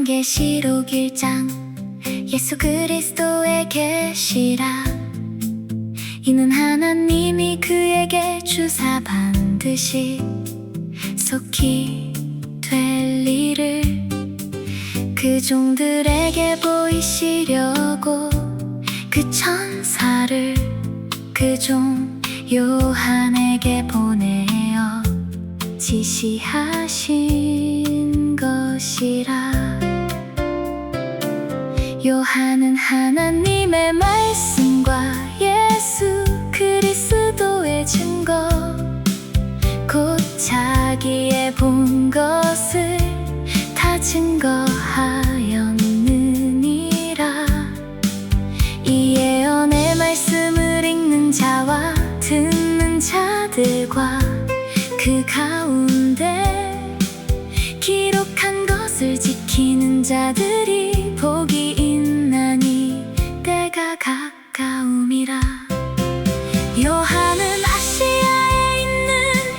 요한계시록 1장 예수 그리스도의 계시라. 이는 하나님이 그에게 주사 반드시 속히 될 일을 그 종들에게 보이시려고 그 천사를 그 종 요한에게 보내어 지시하신 것이라. 요한은 하나님의 말씀과 예수 그리스도의 증거 곧 자기의 본 것을 다 증거하였느니라. 이 예언의 말씀을 읽는 자와 듣는 자들과 그 가운데 기록한 것을 지키는 자들이 복이 있나니 때가 가까움이라. 요한은 아시아에 있는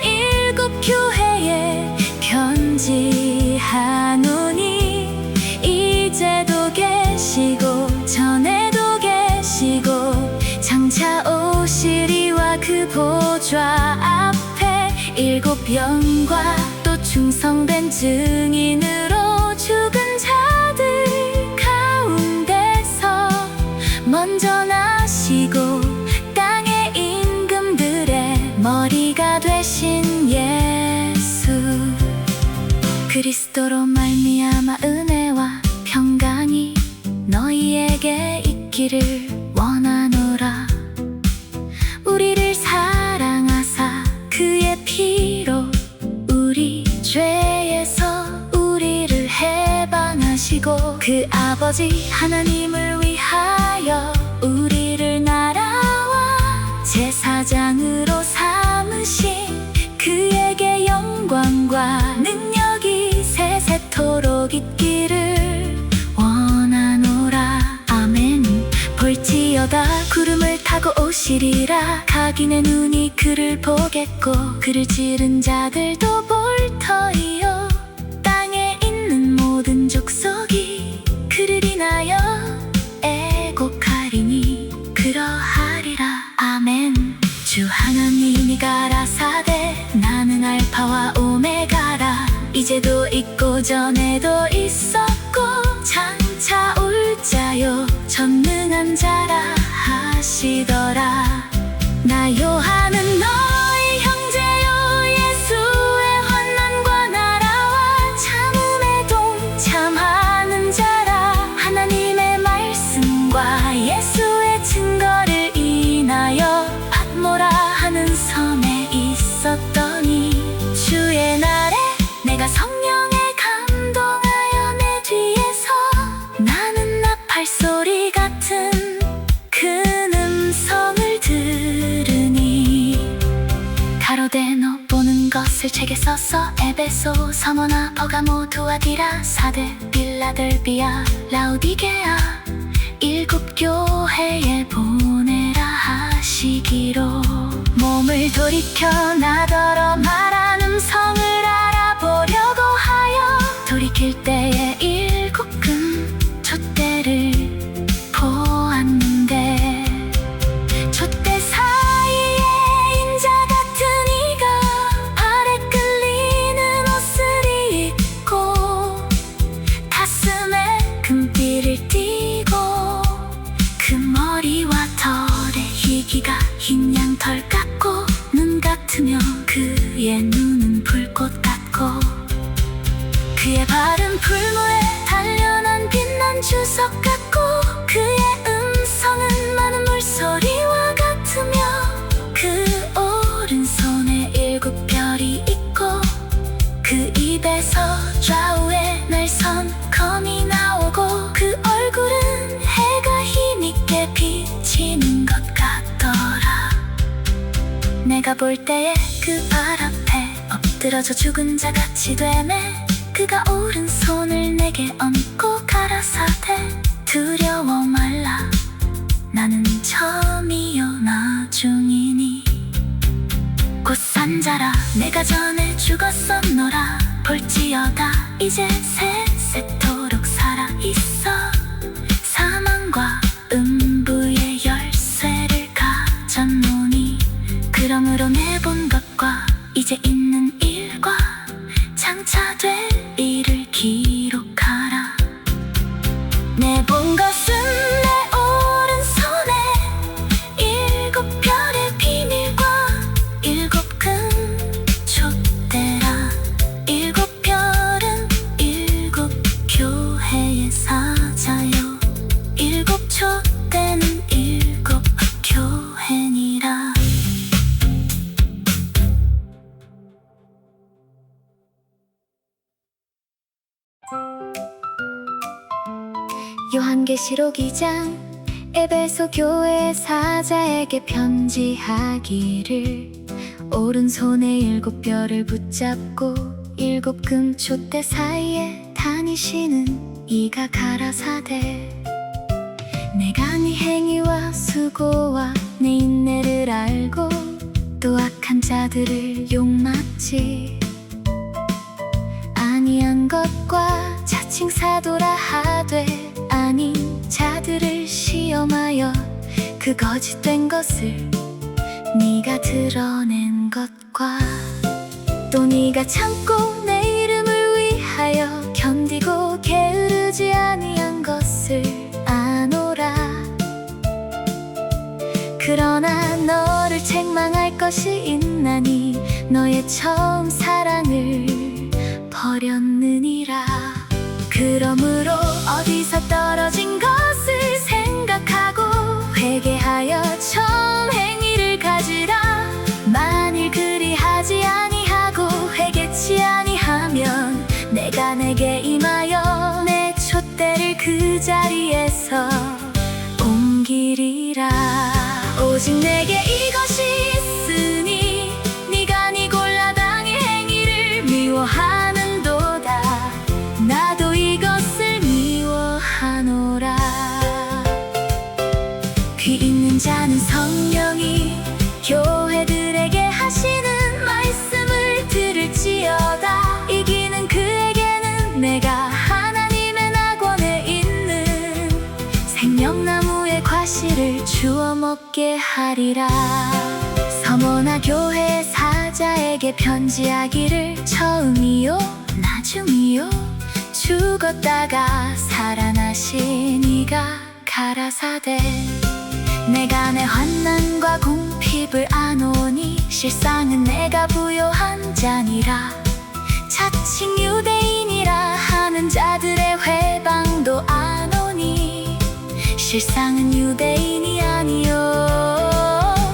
7 교회에 편지하노니 이제도 계시고 전에도 계시고 장차 오시리와 그 보좌 앞에 7 영과 또 충성된 증인으로 죽은 자들 가운데서 먼저 나시고 땅의 임금들의 머리가 되신 예수 그리스도로 말미암아 은혜와 평강이 너희에게 있기를 원하노라. 우리를 사랑하사 그의 피로 우리 죄에서 우리를 해방하시고 그 아버지 하나님을 위하여 우리를 나라와 제사장으로 삼으신 그에게 영광과 능력이 세세토록 있기를 원하노라. 아멘. 볼지어다 구름을 타고 오시리라. 각인의 눈이 그를 보겠고 그를 찌른 자들도 볼 터이요. 땅에 있는 모든 족속이 그를 인하여 애곡하리니 그러하리라. 아멘. 주 하나님이 가라사대 나는 알파와 오메가라. 이제도 있고 전에도 있었고 장차 올 자요 전능한 자라 하시더라. 나 요한은 너희 형제요 예수의 환난과 나라와 참음에 동참하는 자라. 하나님의 말씀과 예수의 증거를 인하여 pat모라 하는 섬에 있었더니 주의 날에 내가 성령에 감동하여 내 뒤에서 나는 나팔 소리 같은 큰 음성을 들으니 가로되 너 보는 것을 책에 써서 에베소, 서머나, 버가모, 두아디라, 사데, 빌라델비아, 라우디게아 7 교회에 보내라 하시기로. 몸을 돌이켜 나더러 말한 음성을 알아보려고 하여 돌이킬 때에 7 촛대를 보았는데 촛대 사이에 인자 같은 이가 발에 끌리는 옷을 입고 가슴에 금띠를 띠고 그 머리와 털에 희기가 흰 양털 같고 눈 같으며 그의 눈은 불꽃 같고 그의 발은 풀무에 단련한 빛난 주석 같고 그의 음성은 많은 물소리와 같으며 그 오른손에 7 별이 있고 그 입에서 좌우에 날선 검이 나오고 그 얼굴은 해가 힘있게 비치는 것 같더라. 내가 볼 때에 그 발 앞에 엎드러져 죽은 자 같이 되매 그가 오른손을 내게 얹고 가라사대 두려워 말라. 나는 처음이요 나중이니 곧 산 자라. 내가 전에 죽었었노라. 볼지어다 이제 세세토록 있어. 사망과 음부의 열쇠를 가졌노니 그러므로 내본 것과 이제 있는 일과 장차 될 일을 기록하라. 내본 것은 내 오른손에 일곱 별의 비밀과 일곱 큰 촛대라. 일곱 별은 일곱 교회의 사자요, 일곱 촛대는 일곱 교회니라. 요한계시록 2장. 에베소 교회 사자에게 편지하기를 오른손에 일곱 별을 붙잡고 일곱 금촛대 사이에 다니시는 이가 가라사대, 내가 네 행위와 수고와 네 인내를 알고 또 악한 자들을 욕맞지 아니한 것과 자칭 사도라 하되 아닌 자들을 시험하여 그 거짓된 것을 네가 드러낸 것과 또 네가 참고 내 이름을 위하여 견디고 게으르지 아니한 것을 아노라. 그러나 너를 책망할 것이 있나니 너의 처음 사랑을 버렸느니라. 그러므로 어디서 떨어진 것을 생각하고 회개하여 처음 행위를 가지라. 만일 그리하지 아니하고 회개치 아니하면 내가 내게 임하여 내 촛대를 그 자리에서 옮기리라. 오직 내게 이것이 있으니 네가 네 골라당의 행위를 미워하는도다. 나도 이것을 미워하노라. 귀 있는 자는 성령이 교회들에게 하시는 말씀을 들을지어다. 이기는 그에게는 내가 하나님의 낙원에 있는 생명나무의 과실을 주워 먹게 하리라. 서머나 교회 사자에게 편지하기를 처음이요 나중이요 죽었다가 살아나신 이가 가라사대, 내가 내 환난과 궁핍을 아노니 실상은 내가 부요한 자니라. 자칭 유대인이라 하는 자들의 회방도 아노니 실상은 유대인이 아니요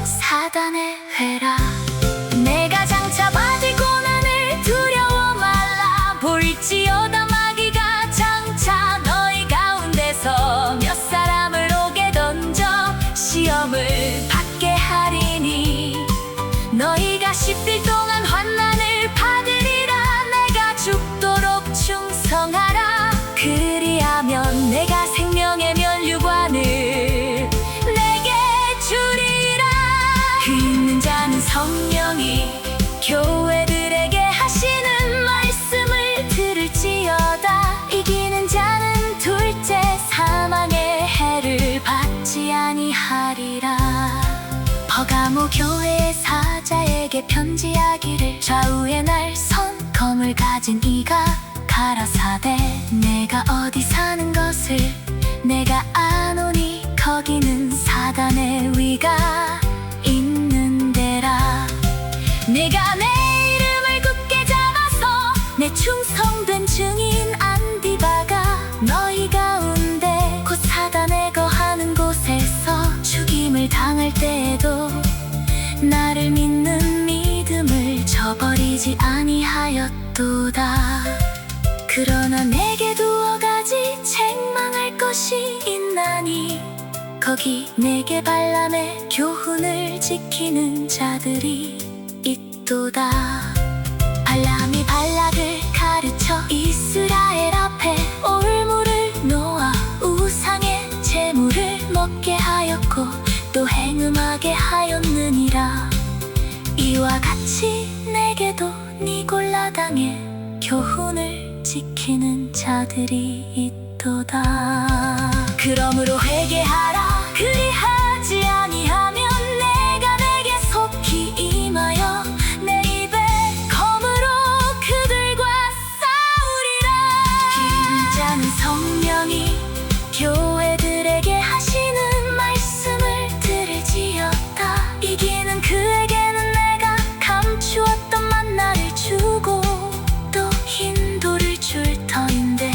사단의 회라. 내가 장차 받을 고난을 두려워 말라. 볼지어다 마귀가 장차 너희 가운데서 몇 사람을 옥에 던져 시험을 받게 하리니 너희가 10일 동안 환난을 받으리라. 내가 죽도록 충성하라. 그리하면 내가 생명의 면류관을 내게 주리라. 그 있는 자는 성령이 교회들에게 하시는 말씀을 들을지어다. 이기는 자는 둘째 사망의 해를 받지 아니하리라. 버가모 교회의 사자에게 편지하기를 좌우에 날선 검을 가진 이가 가라사대, 내가 어디 사는 것을 내가 아노니 거기는 사단의 위가 있는 데라. 내가 내 이름을 굳게 잡아서 내 충성된 증인 안디바가 너희 가운데 곧 사단에 거하는 곳에서 죽임을 당할 때에도 나를 믿는 믿음을 저버리지 아니하였도다. 그러나 내게 두어 가지 책망할 것이 있나니 거기 내게 발람의 교훈을 지키는 자들이 있도다. 발람이 발락을 가르쳐 이스라엘 앞에 올무를 놓아 우상의 제물을 먹게 하였고 또 행음하게 하였느니라. 이와 같이 내게도 니골라당의 교훈을 지키는 자들이 있다. 도다. 그러므로 회개하라. 그리하지 아니하면 내가 내게 속히 임하여 내 입에 검으로 그들과 싸우리라. 긴 자는 성령이 교회들에게 하시는 말씀을 들을지어다. 이기는 그에게는 내가 감추었던 만나를 주고 또 흰 돌을 줄 터인데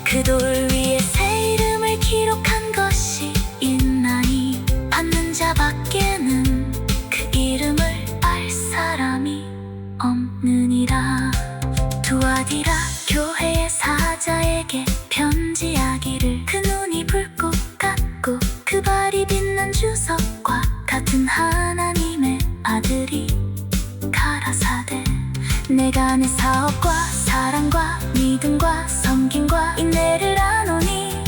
그 돌 위에 새 이름을 기록한 것이 있나니 받는 자밖에는 그 이름을 알 사람이 없느니라. 두아디라 교회의 사자에게 편지하기를 그 눈이 불꽃 같고 그 발이 빛난 주석과 같은 하나님의 아들이 가라사대 내가 내 사업과 사랑과 믿음과 섬김과 인내를 아노니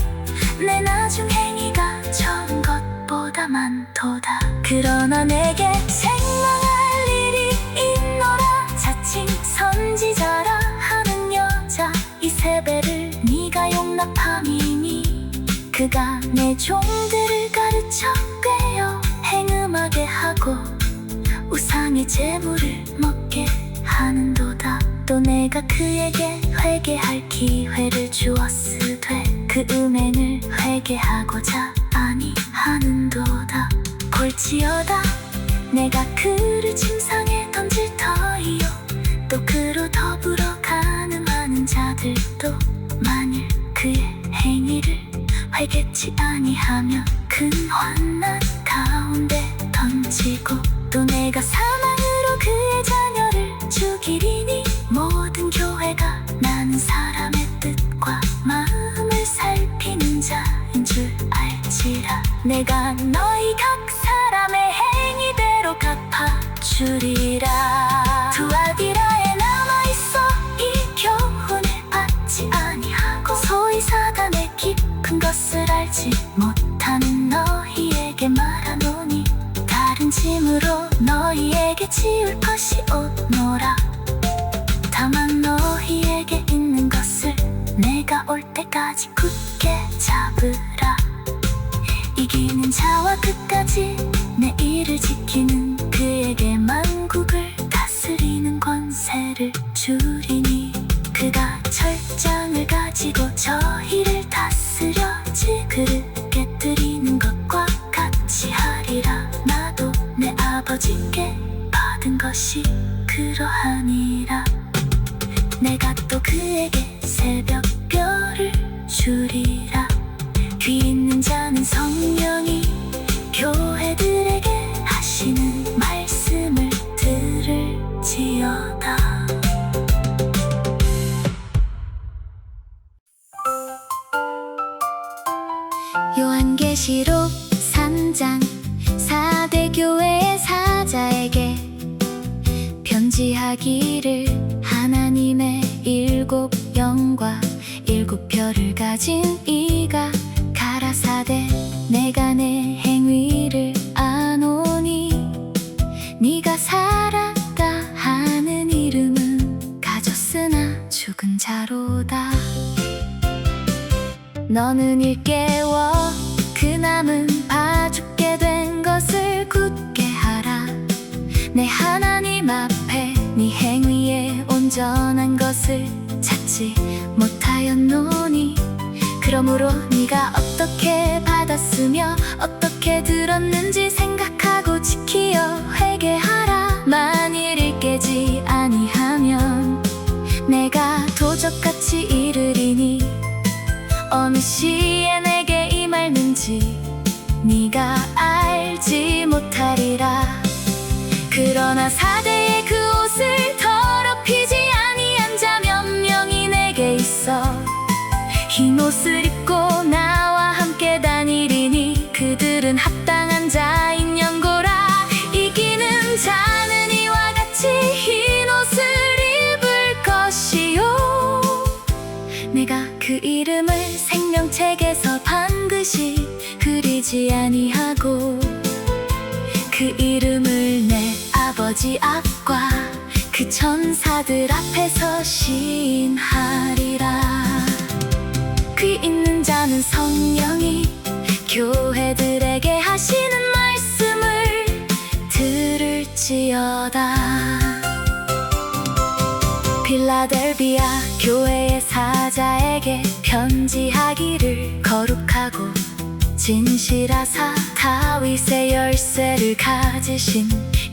내 나중 행위가 적은 것보다 많도다. 그러나 내게 책망할 일이 있노라. 자칭 선지자라 하는 여자 이세벨을 네가 용납함이니 그가 내 종들을 가르쳐 꾀어 행음하게 하고 우상의 제물을 먹게 하는도다. 또 내가 그에게 회개할 기회를 주었으되 그 음행을 회개하고자 아니하는도다. 골지어다 내가 그를 침상에 던질 터이요 또 그로 더불어 간음하는 자들도 만일 그의 행위를 회개치 아니하면 큰 환난 가운데 던지고 또 내가 사망으로 그의 자녀를 죽이리니 모든 교회가 나는 사람의 뜻과 마음을 살피는 자인 줄 알지라. 내가 너희 각 사람의 행위대로 갚아주리라. 두아디라에 남아있어 이 교훈을 받지 아니하고 소위 사단의 깊은 것을 알지 못하는 너희에게 말하노니 다른 짐으로 너희에게 지울 것이 없노라. 다만 너희에게 있는 것을 내가 올 때까지 굳게 잡으라. 이기는 자와 끝까지 내 일을 지키는 그에게 만국을 다스리는 권세를 주리니 그가 철장을 가지고 저희를 다스려지 그를 깨뜨리는 것과 같이 하리라. 나도 내 아버지께 받은 것이 그러하니라. 내가 또 그에게 새벽별을 주리라. 귀 있는 자는 성령이 교회들에게 하시는 말씀을 들을지어다. 요한계시록 3장 4대 교회의 사자에게 편지하기를 하나님의 7 영과 7 별을 가진 이가 가라사대 내가 내 행위를 아노니 네가 살았다 하는 이름은 가졌으나 죽은 자로다. 너는 일깨워 그 남은 바 죽게 된 것을 굳게 하라. 내 하나님 앞에 네 행위에 온전한 것을 찾지 못하였노니 그러므로 네가 어떻게 받았으며 어떻게 들었는지 생각하고 지키어 회개하라. 만일 일깨지 아니하면 내가 도적같이 이르리니 어느 시에 내게 임할는지 네가 알지 못하리라. 그러나 사대의 그 옷을 더럽히지 아니한 자 몇 명이 내게 있어 흰 옷을 입고 나와 함께 다니리니 그들은 합당한 자인 연고라. 이기는 자는 이와 같이 흰 옷을 입을 것이요 내가 그 이름을 생명책에서 반드시 그리지 아니하고 그 이름을 내 아버지 앞과 그 천사들 앞에서 시인하리라. 귀 있는 자는 성령이 교회들에게 하시는 말씀을 들을지어다. 필라델비아 교회의 사자에게 편지하기를 거룩하고 진실하사 다윗의 열쇠를 가지신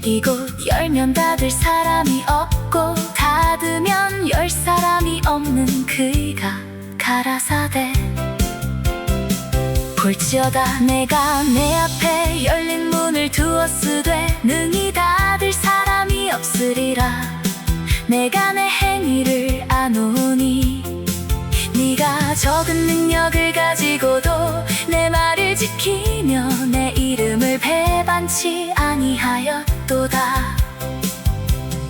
이곳 열면 닫을 사람이 없고 닫으면 열 사람이 없는 그이가 가라사대 볼지어다 내가 내 앞에 열린 문을 두었으되 능히 닫을 사람이 없으리라. 내가 내 행위를 아노니 네가 적은 능력을 가지고도 내 말을 지키며 내 이름을 배반치 아니하였도다.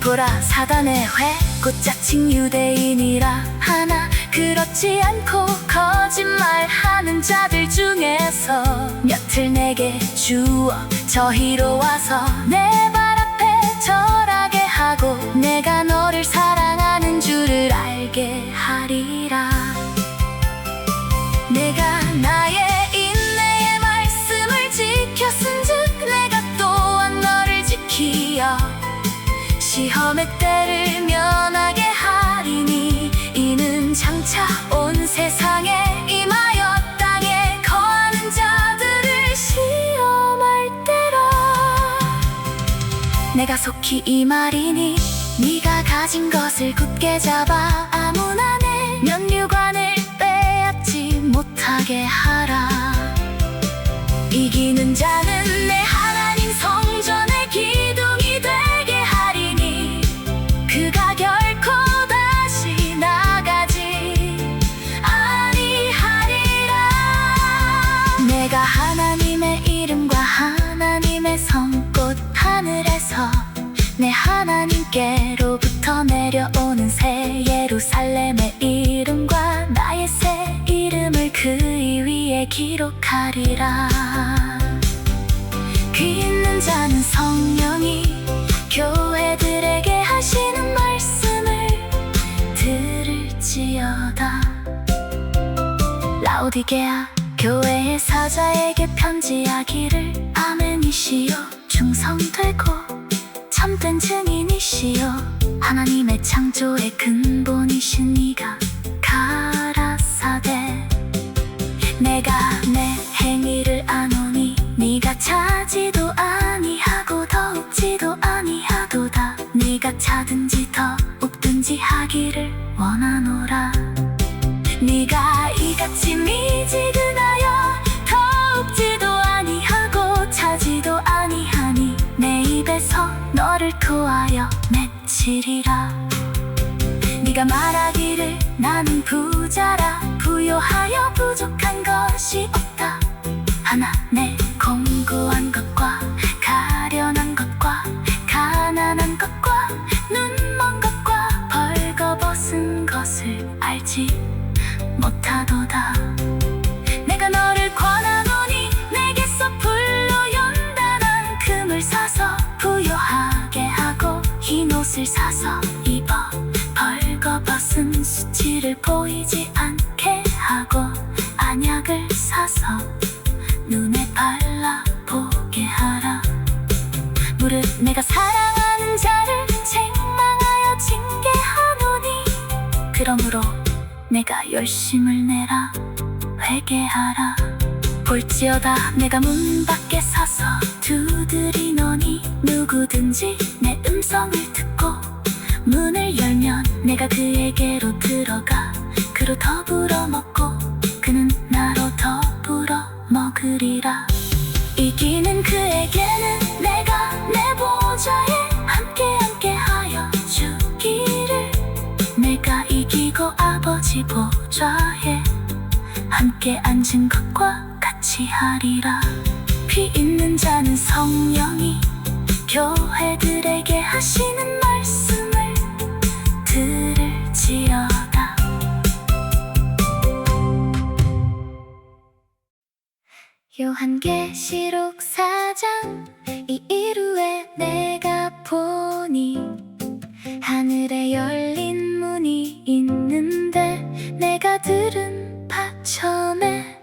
보라 사단의 회 곧 자칭 유대인이라 하나 그렇지 않고 거짓말하는 자들 중에서 몇을 내게 주어 저희로 와서 내 발 앞에 절하게 하고 내가 너를 사랑하는 줄을 알게 하리라. 내가 나의 인내의 말씀을 지켰은즉 내가 또한 너를 지키어 시험의 때를 면하게 하리니 이는 장차 온 세상에 임하여 땅에 거하는 자들을 시험할 때라. 내가 속히 이 말이니 네가 가진 것을 굳게 잡아 아무나 내 면류관을 빼앗지 못하게 하라. 이기는 자는 내 하나님 성전의 기둥이 되게 하리니 그가 결코 다시 나가지 아니하리라. 내가 하나님의 이름과 하나님의 성꽃 하늘에서 내 하나님께로부터 내려오는 새 예루살렘의 이름과 나의 새 이름을 그이 위에 기록하리라. 귀 있는 자는 성령이 교회들에게 하시는 말씀을 들을지어다. 라오디게아 교회의 사자에게 편지하기를 아멘이시요 충성되고 참된 증인이시여 하나님의 창조의 근본이신 이가 가라사대 내가 내 행위를 아노니 네가 차지도 아니하고 더욱지도 아니하도다. 네가 차든지 더욱든지 하기를 원하노라. 네가 이같이 미지근하여 더욱지도 아니하고 차지도 아니하니 내 입에서 너를 토하여 맺히리라. 네가 말하기를 나는 부자라 부요하여 부족한 것이 없다. 하나 내 공고한 것과 가련한 것과 가난한 것과 눈먼 것과 벌거벗은 것을 알지 못하도다. 내가 너를 권하노니 내게서 불로 연단한 금을 사서 부요하게 하고 흰 옷을 사서 입어 벌거벗은 수치를 보이지 않게 하고 안약을 사서 눈에 발라보게 하라. 무릇 내가 사랑하는 자를 책망하여 징계하노니 그러므로 내가 열심을 내라 회개하라. 볼지어다 내가 문 밖에 서서 두드리노니 누구든지 내 음성을 듣고 문을 열면 내가 그에게로 들어가 그로 더불어 먹고 그는 나로 더불어 먹으리라. 이기는 그에게는 내가 내 보좌에 함께 하여 주기를 내가 이기고 아버지 보좌에 함께 앉은 것과 같이 하리라. 피 있는 자는 성령이 교회들에게 하시는 말씀을 들을지어다. 요한계시록 4장 이 이루에 내가 보니 하늘에 열린 문이 있는데 내가 들은 바 전에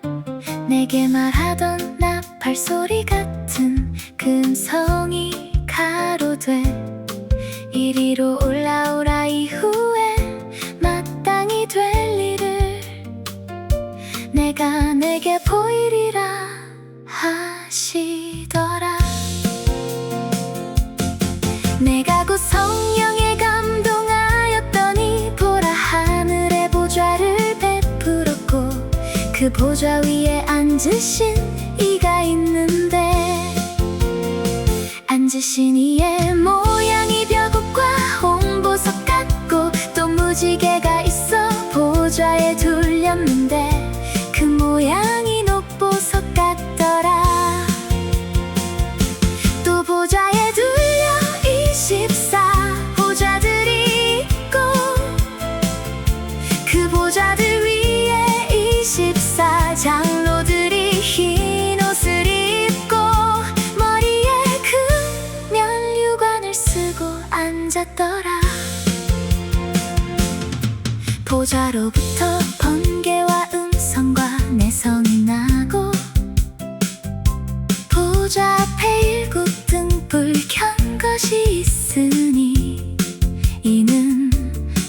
내게 말하던 나팔 소리 같은 그 음성이 가로되 이리로 올라오라. 이후에 마땅히 될 일을 내가 내게 보이리라 하시더라. 내가 곧 성령에 감동하였더니 보라, 하늘의 보좌를 베풀었고 그 보좌 위에 앉으신 이가 있는데, 앉으신 이의 모양이 벼곡과 홍보석 같고 또 무지개가 있어 보좌에 둘렸는데 그 모양이 녹보석 같더라. 또 보좌에 둘려 24 보좌들이 있고 그 보좌들 위에 24 장로들이 흰 옷을 입고 머리에 큰 면류관을 쓰고 앉았더라. 보좌로부터 번개와 음성과 내성이 나고 보좌 앞에 일곱 등불 켠 것이 있으니 이는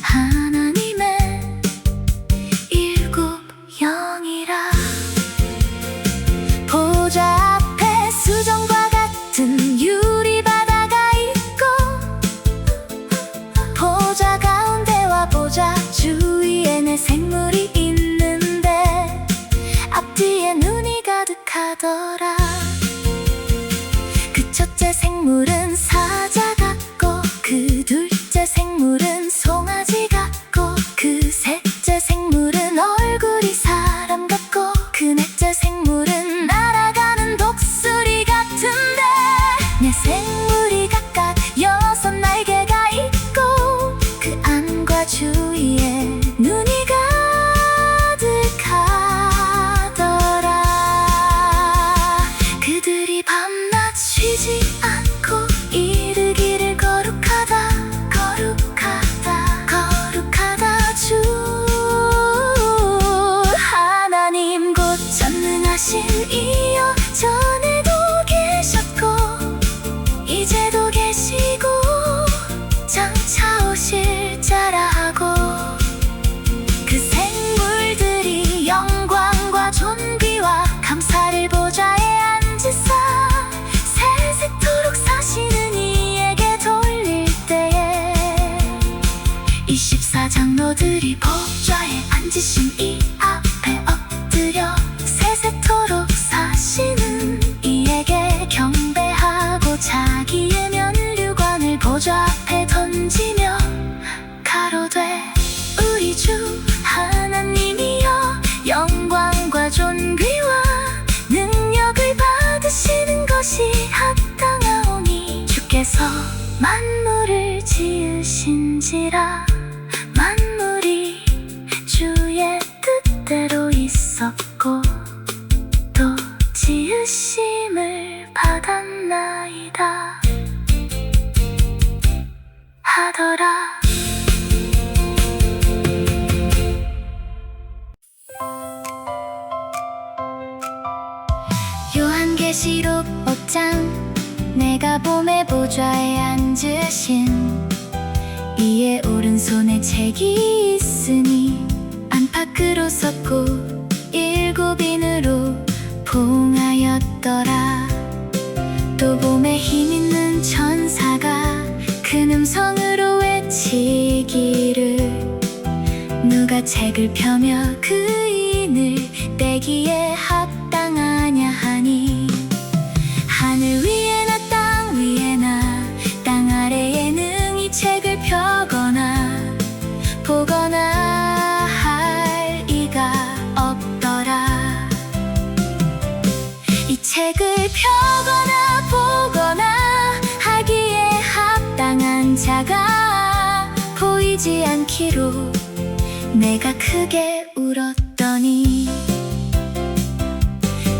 하나님의 일곱 영이라. 보좌 앞에 수정과 같은 유리바다가 있고 보좌 가운데와 보좌 주위에 네 생물이 있는데 앞뒤에 눈이 가득하더라. 그 첫째 생물은 사자 같고 그 둘째 생물은 송아지 같고 그 셋째 생물은 얼굴이 사람 같고 그 넷째 생물은 날아가는 독수리 같은데 네 생물이 각각 6 날개가 있고 그 안과 주위에 눈이 가득하더라. 그들이 밤낮 쉬지 않고 이르기를 거룩하다 거룩하다 거룩하다. 주 하나님 곧 전능하신 이여, 전에도 계셨고 이제도 계시고 장차 오실 자라 하고 그 생물들이 영광과 존귀와 감사를 보좌에 앉으사 세세토록 사시는 이에게 돌릴 때에 24 장로들이 보좌에 앉으신 이 앞에 엎드려 세세토록 사시는 이에게 경배하고 자기의 면류관을 보좌 앞에 던지며 가로되 우리 주 하나님이여, 영광과 존귀와 능력을 받으시는 것이 합당하오니 주께서 만물을 지으신지라. 만물이 주의 뜻대로 있었고 또 지으심을 받았나이다 하더라. 요한계시록 5장. 내가 봄의 보좌에 앉으신 이의 오른손에 책이 있으니 안팎으로 섰고 7 인으로 봉하였더라. 또 봄에 힘있는 천사가 큰 음성으로 외치기를 누가 책을 펴며 그 인을 떼기에 합당하냐 하니 하늘 위에나 땅 위에나 땅 아래에는 이 책을 펴거나 보거나 할 이가 없더라. 이 책을 펴거나 보거나 하기에 합당한 자가 보이지 않기로 내가 크게 울었더니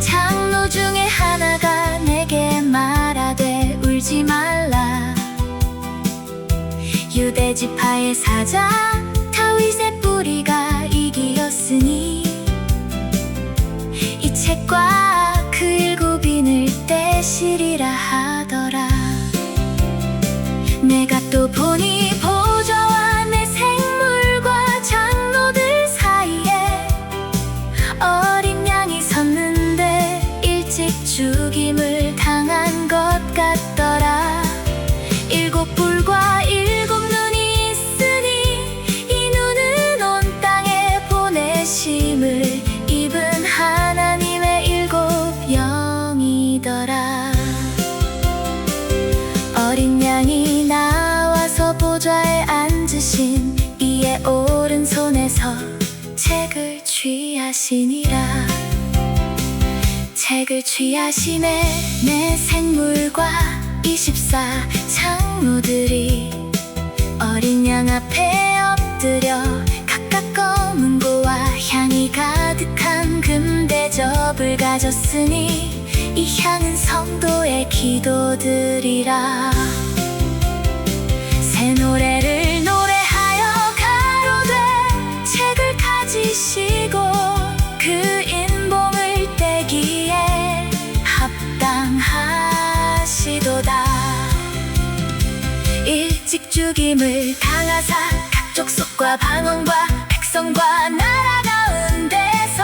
장로 중에 하나가 내게 말하되 울지 말라. 유대 지파의 사자 다윗의 뿌리가 이기었으니 이 책 생물과 그 일곱인을 떼시리라 하더라. 내가 또 보니 보좌와 내 생물과 장로들 사이에 어린 양이 섰는데 일찍 죽임을 당한 것 같더라. 일곱 뿔과 일곱 눈이 있으니 이 눈은 온 땅에 보내심을 입은 하나님의 일곱 영이더라. 어린 양이 나와서 보좌에 앉으신 이의 오른손에서 책을 취하시니라. 책을 취하심에 내 생물과 24 장로들이 어린 양 앞에 엎드려 각각 검은 고와 향이 가득한 금대접을 가졌으니 이 향은 성도의 기도들이라. 새 노래를 노래하여 가로되 책을 가지시고 그 인봉을 떼기에 합당하시도다. 일찍 죽임을 당하사 각 족속과 방언과 백성과 나라 가운데서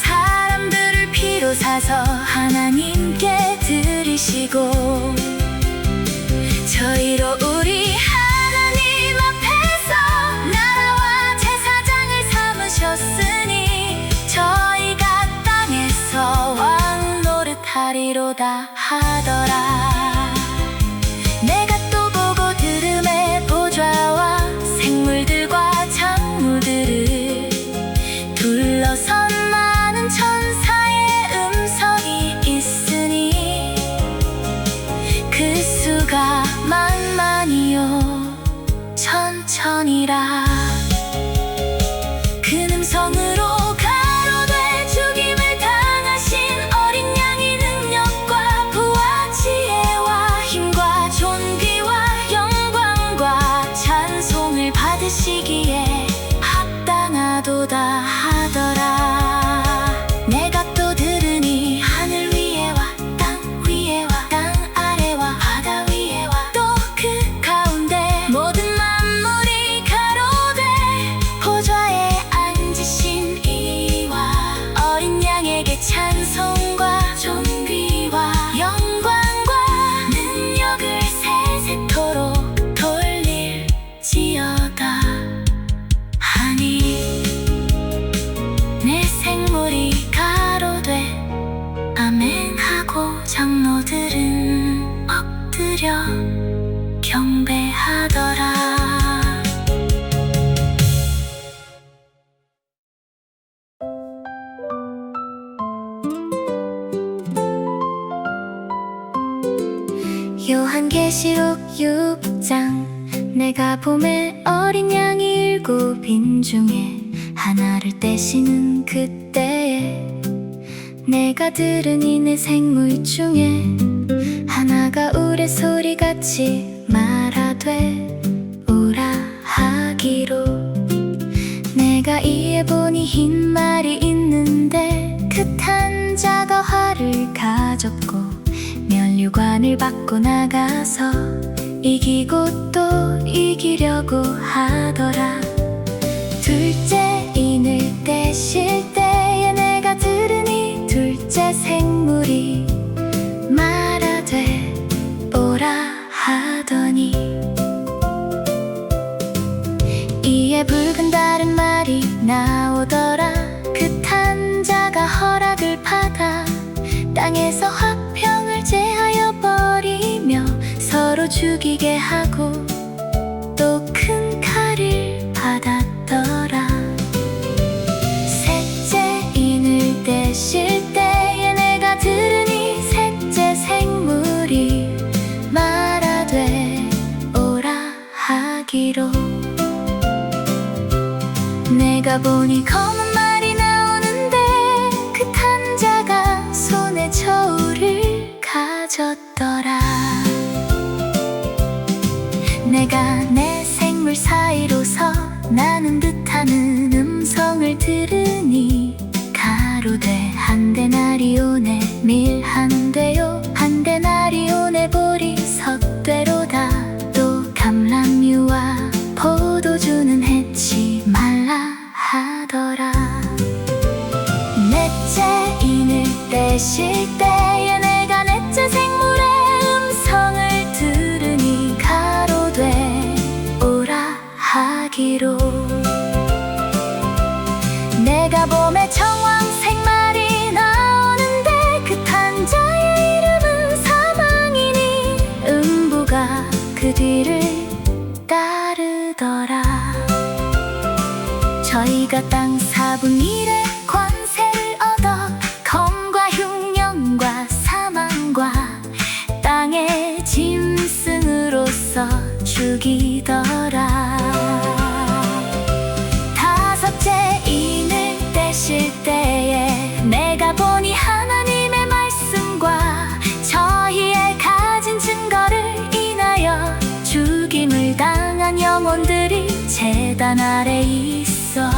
사람들을 피로 사서 하나님께 드리시고 저희로 우리 하나님 앞에서 나라와 제사장을 삼으셨으니 저희가 땅에서 왕 노릇하리로다 하더라. 내가 또 보고 들음에 보좌와 생물들과 장로들을 둘러선 많은 천사의 음성이 있으니 그 수가 만만이요 천천이라. 그 음성으로 가로되 죽임을 당하신 어린 양의 능력과 부와 지혜와 힘과 존귀와 영광과 찬송을 받으시기에 합당하도다 하더라. 내가 또 들으니 하늘 위에와 땅 위에와 땅 아래와 바다 위에와 또 그 가운데 모든 만물이 가로되 보좌에 앉으신 이와 어린 양에게 찬송과 존귀와 영광과 능력을 세세토록 돌릴지어다 하니 내 생물이 가로되 아멘 하고 장로들은 엎드려 경배하더라. 요한계시록 6장. 내가 봄에 어린 양이 일곱인 중에 하나를 떼시는 그때에 내가 들으니 내 생물 중에 하나가 우레소리같이 말하되 오라 하기로. 내가 이에 보니 흰 말이 있는데 그 탄 자가 활을 가졌고 면류관을 받고 나가서 이기고 또 이기려고 하더라. 둘째 인을 떼실 때에 내가 들으니 둘째 생물이 말하되 오라 하더니 이에 붉은 다른 말이 나오더라. 그 탄 자가 허락을 받아 땅에서 화평을 제하여 버리며 서로 죽이게 하고 또 큰 칼을 받았더라. 셋째 인을 떼실 때에 내가 들으니 셋째 생물이 말하되 오라 하기로. 내가 보니 검은 말이 나오는데 그 탄 자가 손에 저울을 가졌더라. 내가 내 생물 사이로서 나는 듯하는 음성을 들으니 가로되 가로되 한대 날이 오네 밀 한대요 한대 날이 오네 보리 섰되로다 또 감람류와 포도주는 해치 말라 하더라 넷째 인을 떼실 때에 내가 넷째 생물의 음성을 들으니 가로되 오라 하기로 내가 봄에 청황색 말이 나오는데 그 탄자의 이름은 사망이니 음부가 그 뒤를 따르더라 저희가 땅 4분의 1의 관세를 얻어 검과 흉년과 사망과 땅의 짐승으로서 죽이더라 다섯째 인을 떼실 때에 내가 보니 하나님의 말씀과 저희의 가진 증거를 인하여 죽임을 당한 영혼들이 제단 아래 있어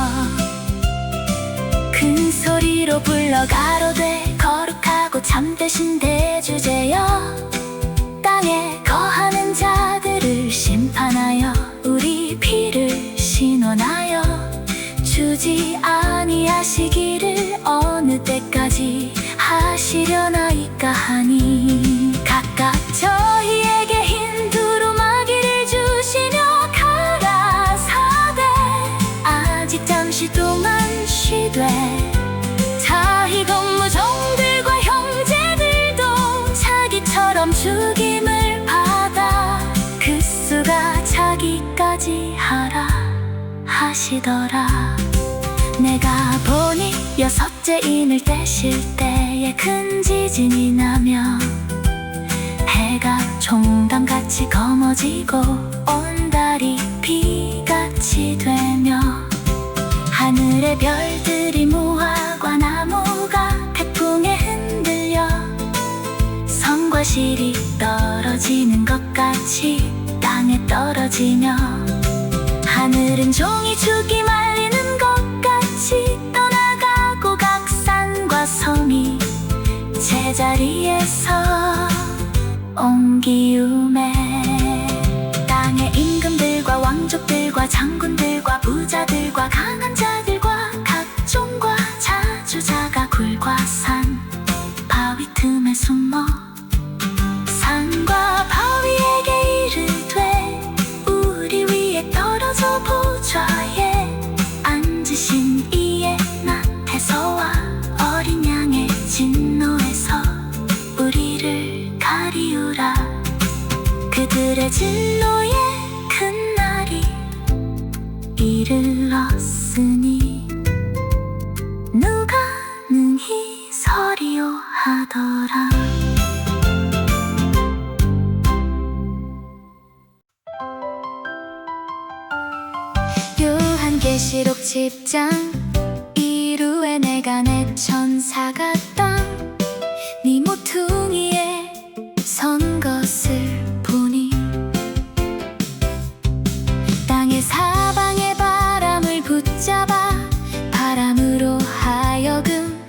큰 소리로 불러 가로되 거룩하고 참되신 대주제여 땅에 거하는 자들을 심판하여 우리 피를 신원하여 주지 아니하시기를 어느 때까지 하시려나이까 하니 각각 저희에게 흰 두루마기를 주시며 가라사대 아직 잠시 동안 쉬되 자희 공무종들과 형제들도 자기처럼 죽임을 받아 그 수가 자기까지 하라 하시더라 내가 보니 여섯째 인을 떼실 때에 큰 지진이 나며 해가 종단같이 검어지고 온 달이 비같이 되며 하늘의 별들이 무화과 나무가 태풍에 흔들려 성과 실이 떨어지는 것 같이 땅에 떨어지며 하늘은 종이 죽이 말리는 것 같이 떠나가고 각 산과 섬이 제자리에서 옮기우매 땅의 임금들과 왕족들과 장군들과 부자들과 강한 자들과 각종과 자주자가 굴과 산 바위 틈에 숨어 산과 바위에게 이르되 우리 위에 떨어져 보좌에 앉으신 이의 낫에서와 어린 양의 진노에서 우리를 가리우라 그들의 진노의 큰 날이 이르렀으니 누가 능히 서리요 하더라 요한계시록 10장 이루에 내가 내 천사가 땅 네 모퉁이에 선 것을 보니 땅의 사방에 바람을 붙잡아 바람으로 하여금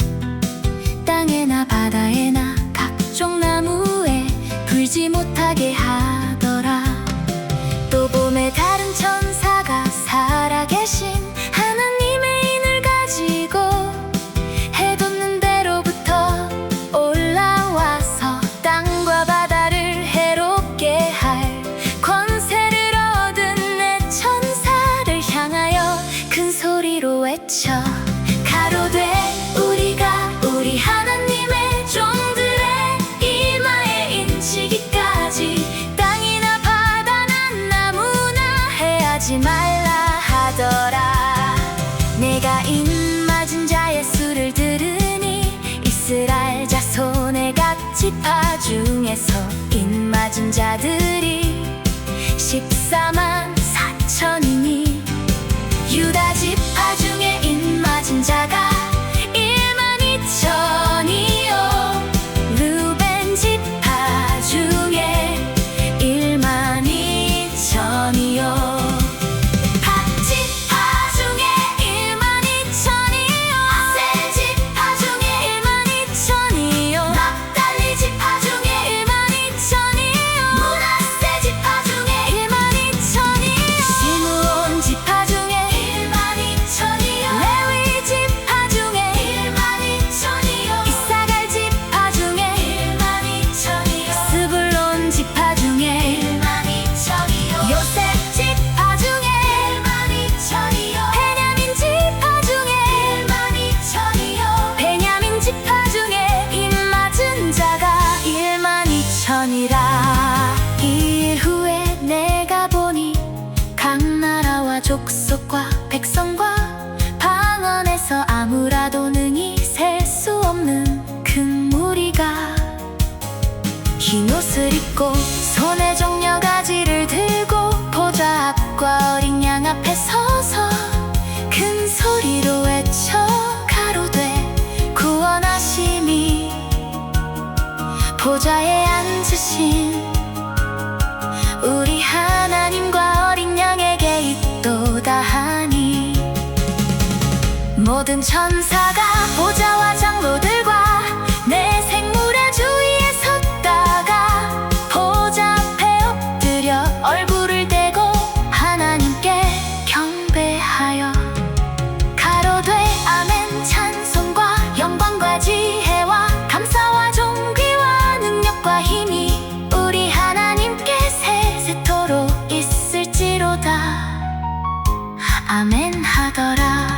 땅에나 바다에나 각종 나무에 불지 못하게 하더라 또 봄에 다른 천사가 살아계신 하나님의 인을 가지고 해돋는 데로부터 올라와서 땅과 바다를 해롭게 할 권세를 얻은 내 천사를 향하여 큰 소리로 외쳐 가로되 우리가 우리 하나님의 종들의 이마에 인치기까지 땅이나 바다나 나무나 해하지 말라 하더라 내가 인 맞은 자의 수를 들으니 이스라엘 자손의 각 지파 중에서 인 맞은 자들이 14만 4천이니 유다 지파 중에 인 맞은 자가 1만 2천이요 르벤 지파 중에 1만 2천이요 각 지파 중에 1만 2천이요 아셀 지파 중에 백성과 방언에서 아무라도 능히 셀 수 없는 큰 무리가 흰 옷을 입고 손에 종려가지를 들고 보좌 앞과 어린 양 앞에 서서 큰 소리로 외쳐 가로되 구원하심이 보좌에 앉으신 우리 하나님과 어린 양에게 있도다 하니 모든 천사가 보좌와 장로들과 내 생물의 주위에 섰다가 보좌 앞에 엎드려 얼굴을 대고 하나님께 경배하여 가로되 아멘. 찬송과 영광과 지혜와 감사와 존귀와 능력과 힘이 우리 하나님께 세세토록 있을지로다. 아멘 하더라.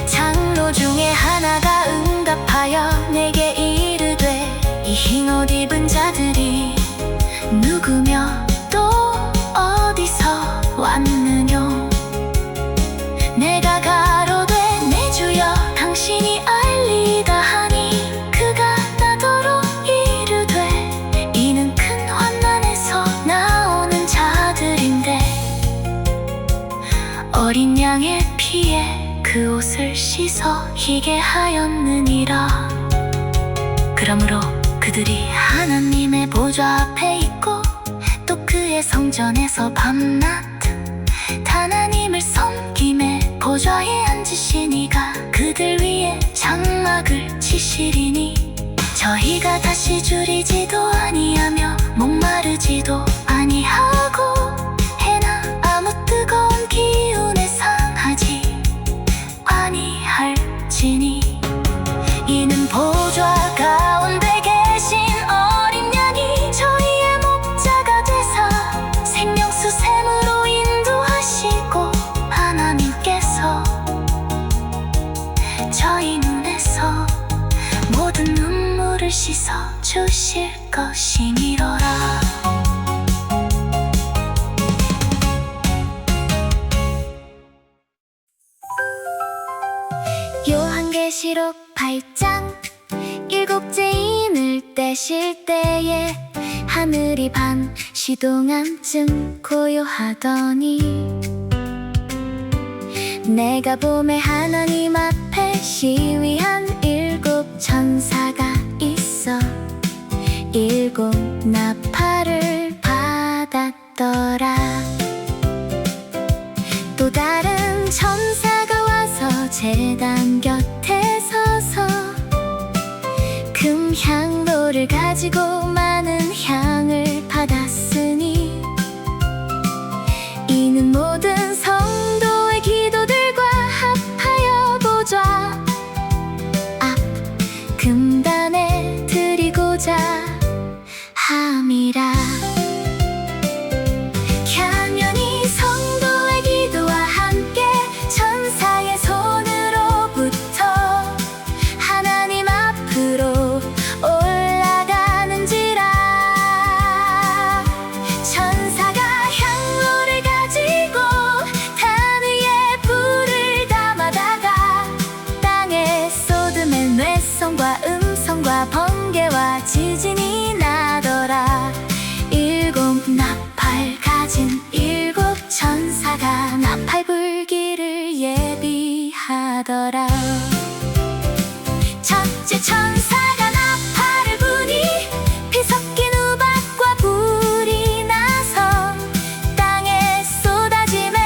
장로 중에 하나가 응답하여 내게 이르되 이 흰 옷 입은 자들이 누구며 또 어디서 왔느뇨. 내가 가로되 내 주여 당신이 알리다 하니 그가 나더러 이르되 이는 큰 환난에서 나오는 자들인데 어린 양의 피에 그 옷을 씻어 희게 하였느니라. 그러므로 그들이 하나님의 보좌 앞에 있고 또 그의 성전에서 밤낮 하나님을 섬김에 보좌에 앉으신 이가 그들 위에 장막을 치시리니 저희가 다시 줄이지도 아니하며 목마르지도 아니하고 해나 아무 뜨거운 기운에 상하지 아니할지니 이는 보좌 가운데 계신 어린 양이 저희의 목자가 되사 생명수 샘으로 인도하시고 하나님께서 저희 눈에서 모든 눈물을 씻어 주실 것이니로라. 요한계시록 8장 일곱째 인을 떼실 때에 하늘이 반시 동안쯤 고요하더니 내가 봄에 하나님 앞에 시위한 일곱 천사가 있어 일곱 나팔을 받았더라. 또 다른 천사가 와서 제단 곁에 서서 금향로를 가지고 많은 향을 받았으니 이는 모든 성도의 기도들과 합하여 보좌 앞 금단에 드리고자 함이라. 향연이 성도의 기도와 함께 천사의 손으로부터 하나님 앞으로 올라가는지라. 천사가 향로를 가지고 단 위에 불을 담아다가 땅에 쏟으면 뇌성과 음성과 번개와 지진이 나더라. 일곱 나팔 가진 일곱 천사가 나팔 불기를 예비하더라. 첫째 천사가 나팔을 부니 피 섞인 우박과 불이 나서 땅에 쏟아지매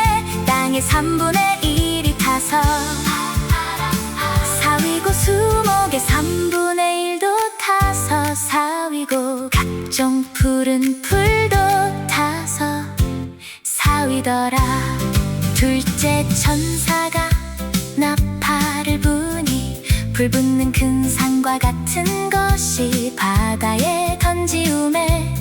땅의 3분의 1이 타서 사위고 수목의 3분의 1도 타서 사위고 각종 푸른 풀도 타서 사위더라. 둘째 천사가 나팔을 부니 불 붙는 큰 산과 같은 것이 바다에 던지우매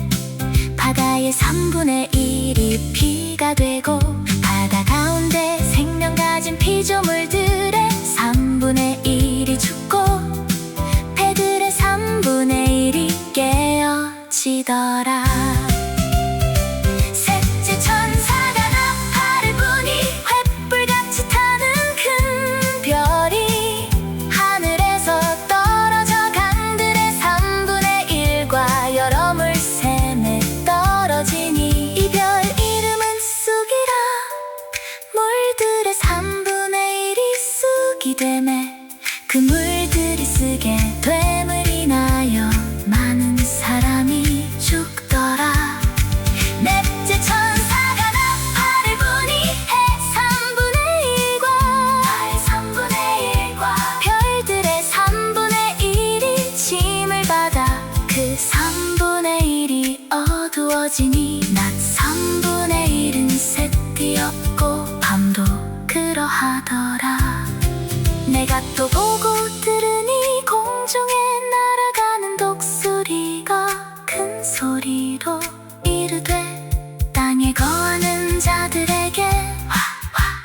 바다의 3분의 1이 피가 되고 바다 가운데 생명 가진 피조물들의 3분의 1이 죽고 배들의 3분의 1이 깨어지더라. 셋째 천사가 나팔을 부니 기대매 그 물들이 쓰게 됨을 인하여 많은 사람이 죽더라. 넷째 천사가 나팔을 부니 해 3분의 1과 별들의 3분의 1이 짐을 받아 그 3분의 1이 어두워지니 낮 3분의 1은 새띠였고 밤도 그러하더라. 내가 또 보고 들으니 공중에 날아가는 독수리가 큰 소리로 이르되 땅에 거하는 자들에게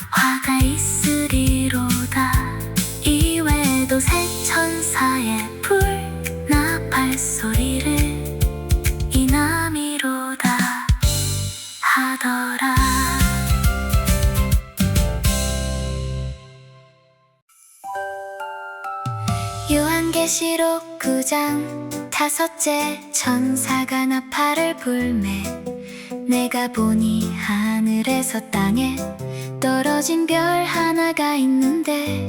화가 있으리로다. 이외에도 새 천사의 불 나팔 소리를 이남이로다 하더라. 요한계시록 9장 5째 천사가 나팔을 불매 내가 보니 하늘에서 땅에 떨어진 별 하나가 있는데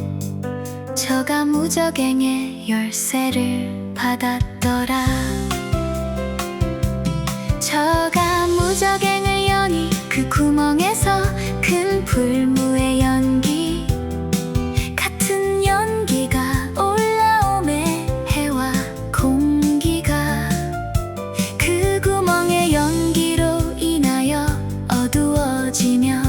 저가 무저갱의 열쇠를 받았더라. 저가 무저갱을 여니 그 구멍에서 큰 불무의 연기 같은 연기가 올라오매 해와 공기가 그 구멍의 연기로 인하여 어두워지며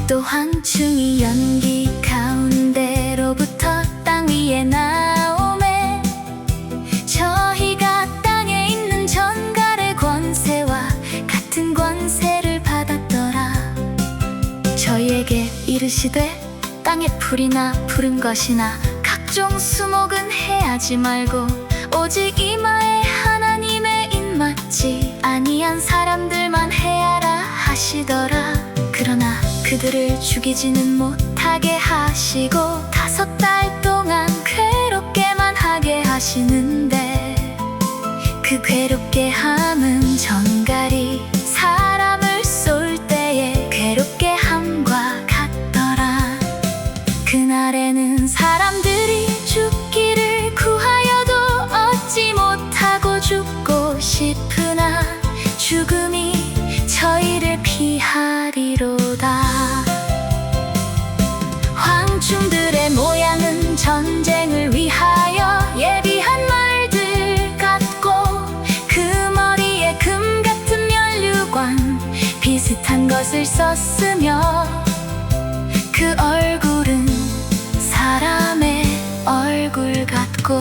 또 황충이 연기 가운데로부터 땅 위에 나오매 저희가 땅에 있는 전갈의 권세와 같은 권세를 받았더라. 저희에게 이르시되 땅에 풀이나 푸른 것이나 각종 수목은 해하지 말고 오직 이마에 하나님의 입맞지 아니한 사람들만 해하라 하시더라. 그러나 그들을 죽이지는 못하게 하시고 5달 동안 괴롭게만 하게 하시는데 그 괴롭게 함은 전갈이 사람을 쏠 때에 괴롭게 함과 같더라. 그날에는 사람들이 죽기를 구하여도 얻지 못하고 죽고 싶으나 죽음이 저희를 피하리로다. 황충들의 모양은 전쟁을 위하여 예비한 말들 같고 그 머리에 금 같은 면류관 비슷한 것을 썼으며 그 얼굴은 사람의 얼굴 같고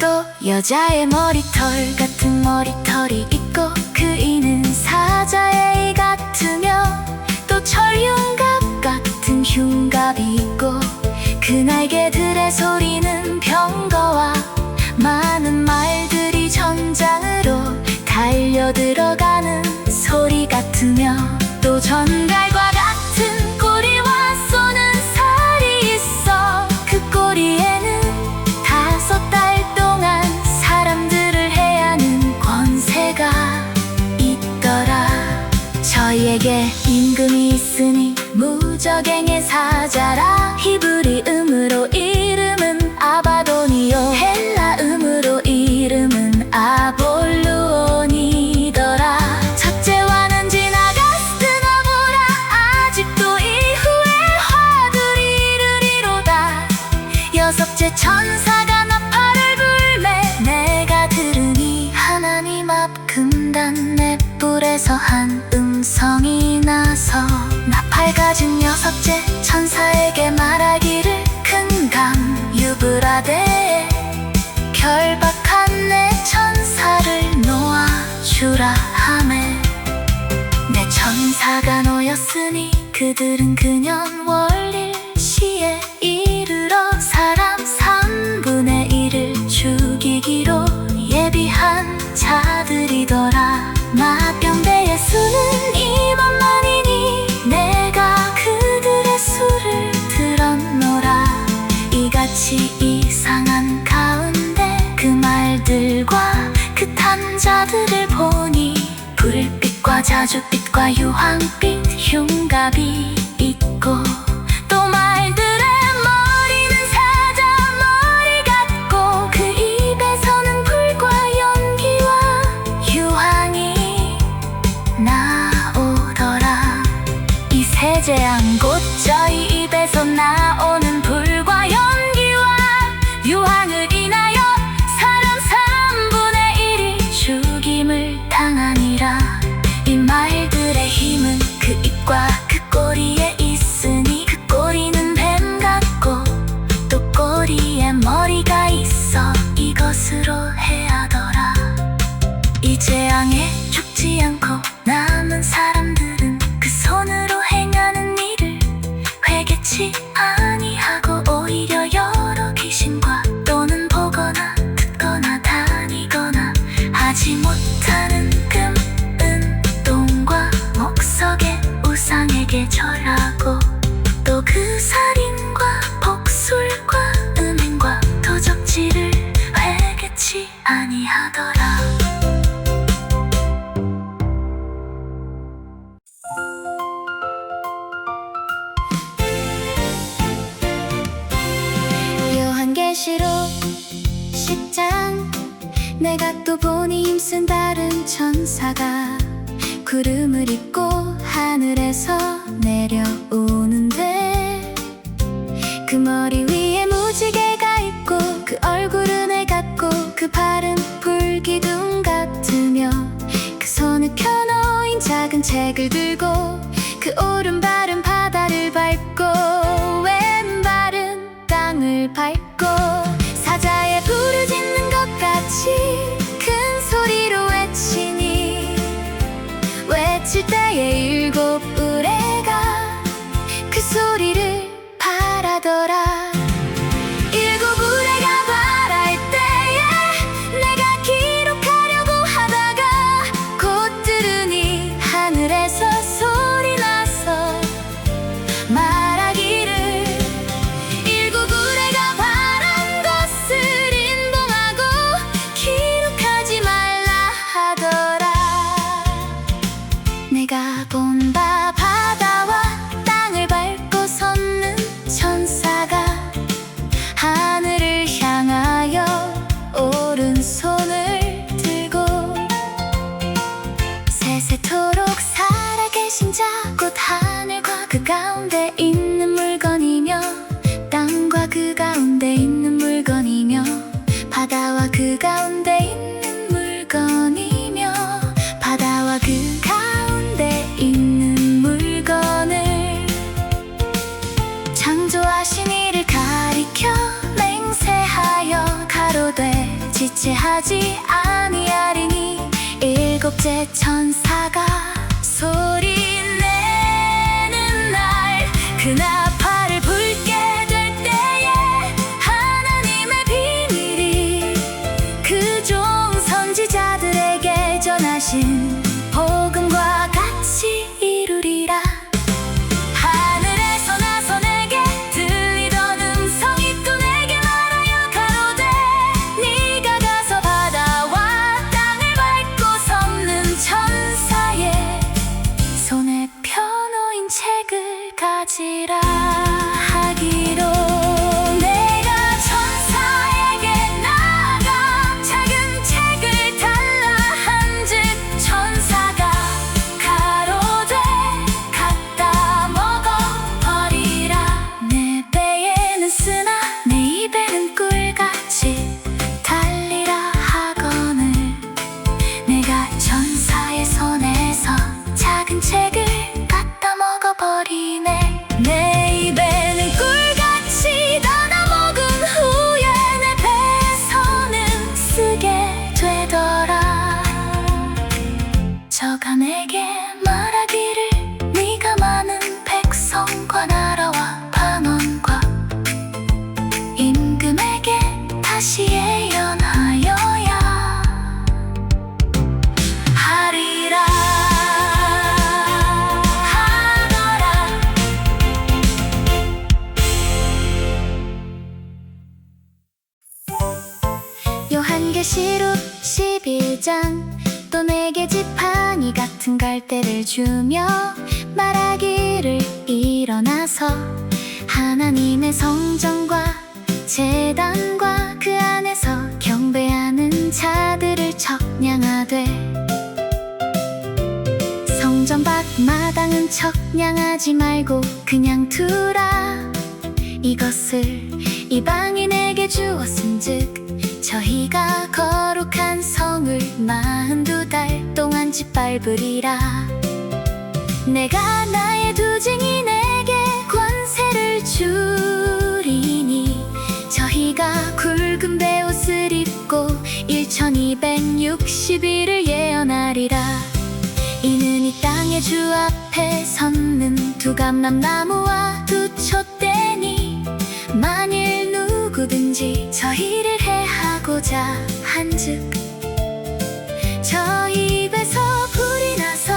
또 여자의 머리털 같은 머리털이 있고 그 이는 사자의 이 같으며 또 철흉갑 같은 흉갑이 있고 그 날개들의 소리는 병거와 많은 말들이 전장으로 달려들어가는 소리 같으며 또 전갈과 같은 꼬리와 쏘는 살이 있어 그 꼬리에는 5달 동안 사람들을 해하는 권세가 있더라. 저희에게 임금이 있으니 무저갱의 사자라. 히브리음으로 이름은 아바돈이요 헬라음으로 이름은 아볼루온이더라. 첫째와는 지나갔으나 보라 아직도 이후에 화들이 이르리로다. 6째 천사가 나팔을 불매 내가 들으니 하나님 앞 금단 넷불에서 한 음성이 나서 나팔 가진 6째 천사에게 말하기를 큰 강 유브라데에 결박한 내 천사를 놓아주라 하매 내 천사가 놓였으니 그들은 그년 월일 시에 이르러 사람 3분의 1을 죽이기로 예비한 자들이더라. 나병대의 수는 2만만이니 내가 그들의 수를 들었노라. 이같이 이상한 가운데 그 말들과 그 탄자들을 보니 불빛과 자주빛과 불과 유황빛 흉갑이 있고 또 말들의 머리는 사자 머리 같고 그 입에서는 불과 연기와 유황이 나오더라. 이 세제한 곧 저희 입에서 나오는 불과 연기와 유황을 인하여 사람 3분의 1이 죽임을 당하니라. 이 말들의 힘은 그 입과 그 꼬리에 있으니 그 꼬리는 뱀 같고 또 꼬리에 머리가 있어 이것으로 해하더라. 이 재앙에 죽지 않고 남은 사람들은 그 손으로 행하는 일을 회개치 아니하고 오히려 여러 귀신과 또는 보거나 듣거나 다니거나 하지 못하는 금, 은, 동과 목석의 우상에게 절하고 또 그 살인과 복술과 음행과 도적질을 회개치 아니하더라. 요한계시록 10장 내가 또 보니 힘쓴 다른 천사가 구름을 입고 하늘에서 내려오는데 그 머리 위에 무지개가 있고 그 얼굴은 해 같고 그 발은 불기둥 같으며 그 손에 펴놓인 작은 책을 들고 그 오른발은 바다를 밟고 왼발은 땅을 밟고 사자의 부르짖는 것 같이 큰 소리로 외치니 외칠 때에 일곱 의뢰가 그 소리를 바라더라. 일곱 의뢰가 바랄 때에 내가 기록하려고 하다가 곧 들으니 하늘에서 소리 나서 말하기를 일곱 의뢰가 바란 것을 인봉하고 기록하지 말라 하더라. 내가 본 바 바다와 땅을 밟고 섰는 천사가 하늘을 향하여 오른손을 들고 세세토록 살아계신 자 곧 하늘과 그 가운데 있는 물건이며 땅과 그 가운데 있는 물건이며 바다와 그 가운데 있는 물건이며 바다와 그 가운데 있는 물건을 창조하신 이를 가리켜 맹세하여 가로되 지체하지 아니하리니 일곱째 천사가 소리 내는 날 그 나팔을 불게 될 때에 하나님의 비밀이 그 종 선지자들에게 전하신 복음과 같이 이루리라. 하늘에서 나서 내게 들리던 음성이 또 내게 말하여 가로되 네가 가서 바다와 땅을 밟고 섰는 천사의 손에 펴놓인 책을 가지라 하기로 내가 천사에게 나아가 작은 책을 달라 한즉 천사가 가로되 갖다 먹어버리라. 내 배에는 쓰나 내 입에는 꿀같이 달리라 하거늘 내가 천사의 손에서 작은 책을 갖다 먹어버리네. 내 입에는 꿀같이 달아 먹은 후에 내 배에서는 쓰게 되더라. 저가 내게 말하기를 네가 많은 백성과 나라와 반원과 임금에게 다시 예언하여야 하리라 하더라. 요한계시록 11장 또 또 내게 지팡이 같은 갈대를 주며 말하기를 일어나서 하나님의 성전과 제단과 그 안에서 경배하는 자들을 척량하되 성전 밖 마당은 척량하지 말고 그냥 두라. 이것을 이방인에게 주었은즉 저희가 거룩한 성을 42달 동안 짓밟으리라. 내가 나의 두 증인에게 권세를 주리니 저희가 굵은 베옷을 입고 1260일을 예언하리라. 이는 이 땅의 주 앞에 섰는 두 감람나무와 두 촛대니 만일 누구든지 저희를 해하고자 한즉 저 입에서 불이 나서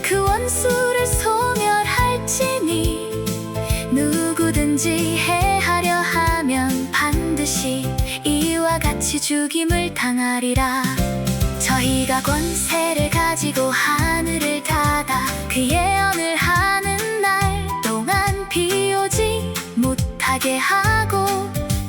그 원수를 소멸할지니 누구든지 해하려 하면 반드시 이와 같이 죽임을 당하리라. 저희가 권세를 가지고 하늘을 닫아 그 예언을 하는 날 동안 비 오지 못하게 하고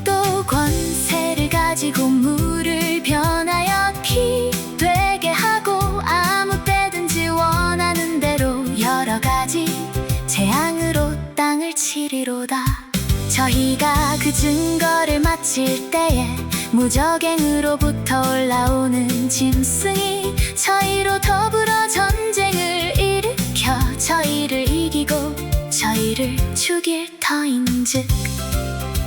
또 권세를 가지고 물을 변하여 피 되게 하고 아무 때든지 원하는 대로 여러 가지 재앙으로 땅을 치리로다. 저희가 그 증거를 마칠 때에 무적행으로부터 올라오는 짐승이 저희로 더불어 전쟁을 일으켜 저희를 이기고 저희를 죽일 터인즉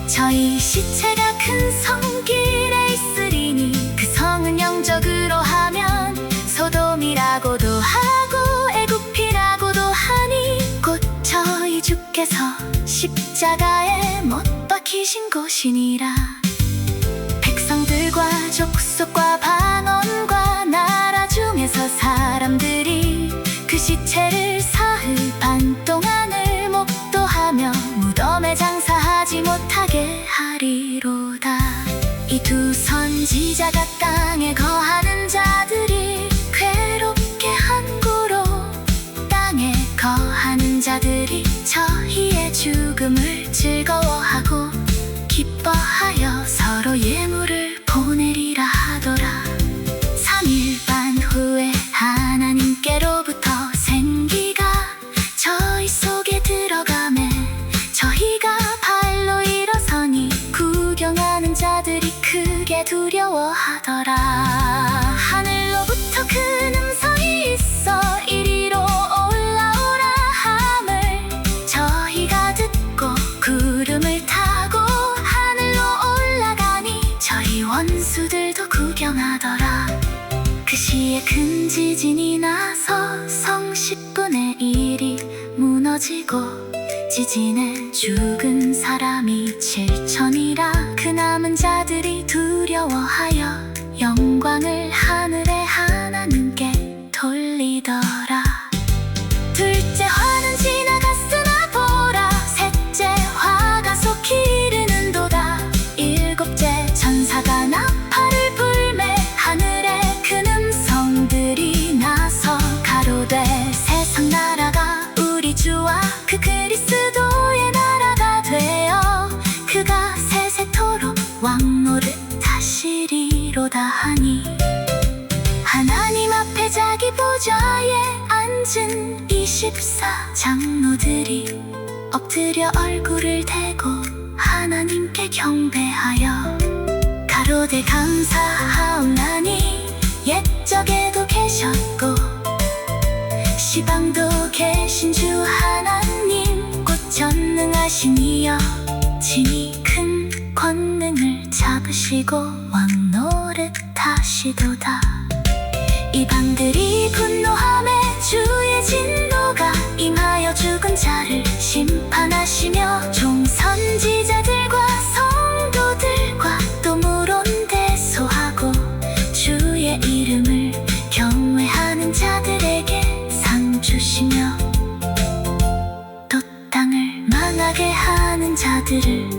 저희 시체가 큰 성 길에 있으리니 그 성은 영적으로 하면 소돔이라고도 하고 애굽이라고도 하니 곧 저희 주께서 십자가에 못 박히신 곳이니라. 백성들과 족속과 반원과 나라 중에서 사람들이 그 시체를 사흘 반 동안을 목도하며 무덤에 장사하지 못하게 하리로다. 이 두 선지자가 땅에 거하는 자들이 괴롭게 한 고로 땅에 거하는 자들이 저희의 죽음을 즐거워하고 기뻐하여 서로 예물을 보내리라 하더라. 3일 반 후에 하나님께로부터 생기가 저희 속에 들어가매 저희가 발로 일어서니 구경하는 자들이 크게 두려워하더라. 하늘로부터 큰 음성이 있어 이리로 올라오라 함을 저희가 듣고 구름을 타고 저희 원수들도 구경하더라. 그 시에 큰 지진이 나서 성 10분의 1이 무너지고 지진에 죽은 사람이 7천이라. 그 남은 자들이 두려워하여 영광을 하늘의 하나님께 돌리더라. 둘째 화는 지나갔으나 보라 셋째 화가 속히 이르는도다. 일곱째 천사가 나팔을 불매 하늘에 큰 음성들이 나서 가로되 세상 나라가 우리 주와 그 그리스도의 나라가 되어 그가 세세토록 왕노릇 하시리로다 하니 하나님 앞에 자기 보좌에 앉은 24 장로들이 엎드려 얼굴을 대고 하나님께 경배하여 가로되 감사하옵나니 옛적에도 계셨고 시방도 계신 주 하나님 곧 전능하신 이여 진히 큰 권능을 잡으시고 왕노릇 하시도다. 이방들이 분노하매 주의 진노가 임하여 죽은 자를 심판하시며 종선지자들과 성도들과 또 물온대소하고 주의 이름을 경외하는 자들에게 상 주시며 또 땅을 망하게 하는 자들을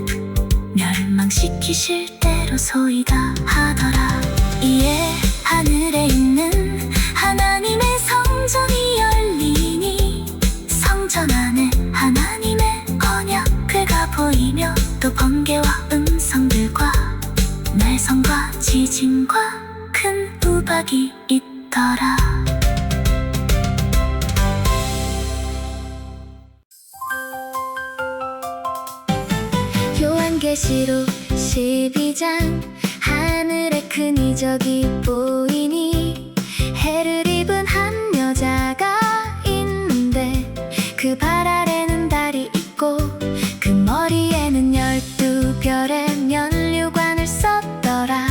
멸망시키실 때로 소이다 하더라. 이에 하늘에 있는 전하는 하나님의 언약을 보이며 또 번개와 음성들과 날성과 지진과 큰 우박이 있더라. 요한계시록 12장 하늘에 큰 이적이 보이니 해를 입은 한 여자가 있는데 그 발 아래는 달이 있고 그 머리에는 12별의 면류관을 썼더라.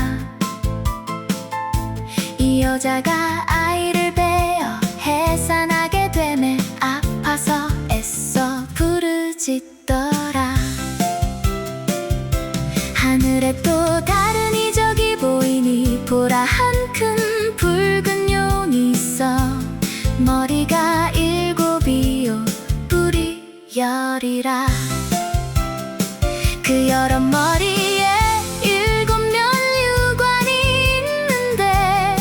이 여자가 아이를 베어 해산하게 되매 아파서 애써 부르짖더라. 하늘에 또 다른 이적이 보이니 보라 한 큰 붉은 용이 있어 머리가 7이요 뿔이 10이라. 그 여러 머리에 7면류관이 있는데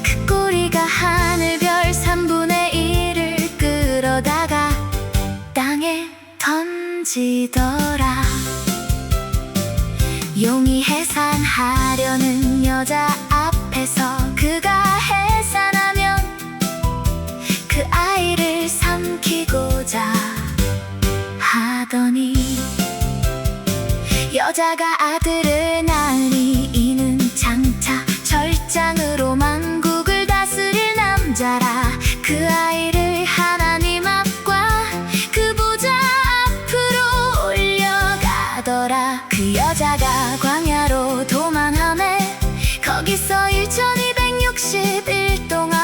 그 꼬리가 하늘별 3분의 1을 끌어다가 땅에 던지더라. 용이 해산하려는 여자 앞에서 그가 해산하면 그 아이를 삼키고자 하더니 여자가 아들을 낳으니 이는 장차 절장으로 만국을 다스릴 남자라. 그 아이를 하나님 앞과 그 보좌 앞으로 올려가더라. 그 여자가 광야로 도망하매 거기서 1260일 동안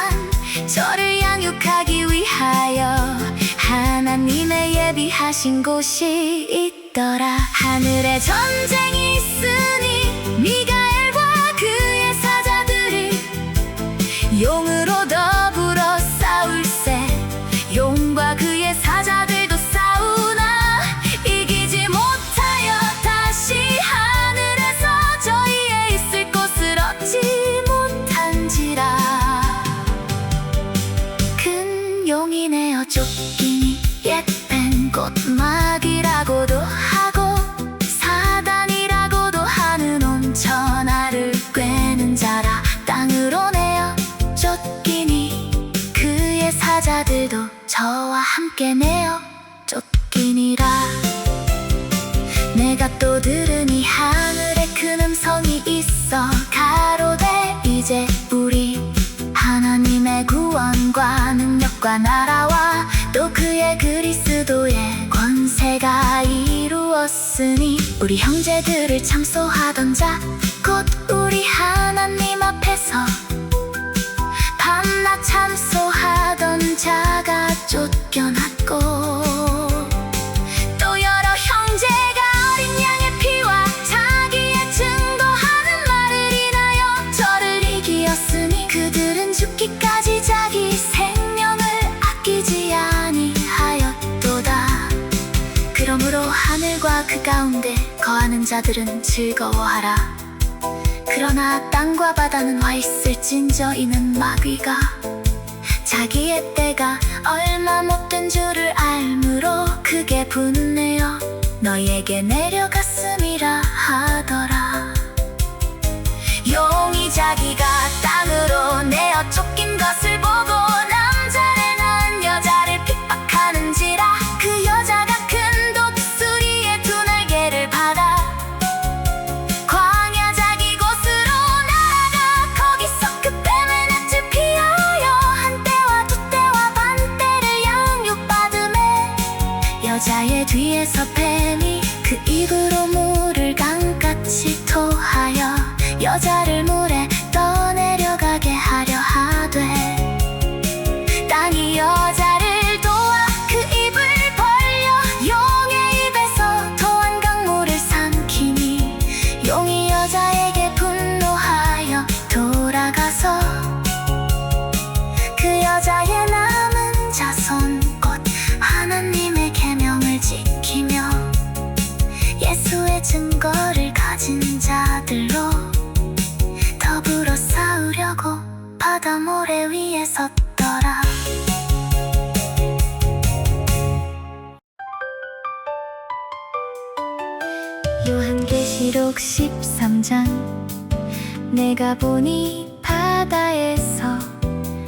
저를 양육하기 위하여 하나님의 예비하신 곳이 있더라. 하늘에 전쟁이 있으니 미가엘과 그의 사자들이 용으로 더불어 싸울세. 용과 그의 사자들도 싸우나 이기지 못하여 다시 하늘에서 저희의 있을 곳을 얻지 못한지라. 큰 용이 내어 쫓기니 옛뱀 곧 마귀라고도 하고 사단이라고도 하는 온 천하를 꿰는 자라. 땅으로 내어 쫓기니 그의 사자들도 저와 함께 내어 쫓기니라. 내가 또 들으니 하늘에 큰 음성이 있어 가로되 이제 우리 하나님의 구원과 능력과 나라와 또 그의 그리스도의 권세가 이루었으니 우리 형제들을 참소하던 자 곧 우리 하나님 앞에서 밤낮 참소하던 자가 쫓겨났고 또 여러 형제가 어린 양의 피와 자기의 증거하는 말을 인하여 저를 이기었으니 그들은 죽기까지 자기 생명을 아끼지 아니하였도다. 그러므로 하늘과 그 가운데 거하는 자들은 즐거워하라. 그러나 땅과 바다는 와 있을진저 이는 마귀가 자기의 때가 얼마 못된 줄을 알므로 크게 분내어 너희에게 내려갔음이라 하더라. 용이 자기가 땅으로 내어 쫓긴 것을 보고 남자를 낳은 여자를 핍박하는지라. 그 여자가 큰 독수리의 2날개를 받아 광야 자기 곳으로 날아가 거기서 그 뱀의 낯을 피하여 한 때와 2때와 반 때를 양육받으매 여자의 뒤에서 뱀이 그 입으로 물을 강같이 토하여 여자를 물에 떠내려가게 하려 하되 땅이 여자를 도와 그 입을 벌려 용의 입에서 토한 강물을 삼키니 용이 여자에게 분노하여 돌아가서 그 여자의 남은 자손 곧 하나님의 계명을 지키며 예수의 증거를 가진 자들로 더불어 싸우려고 바다 모래 위에 섰더라. 요한계시록 13장. 내가 보니 바다에서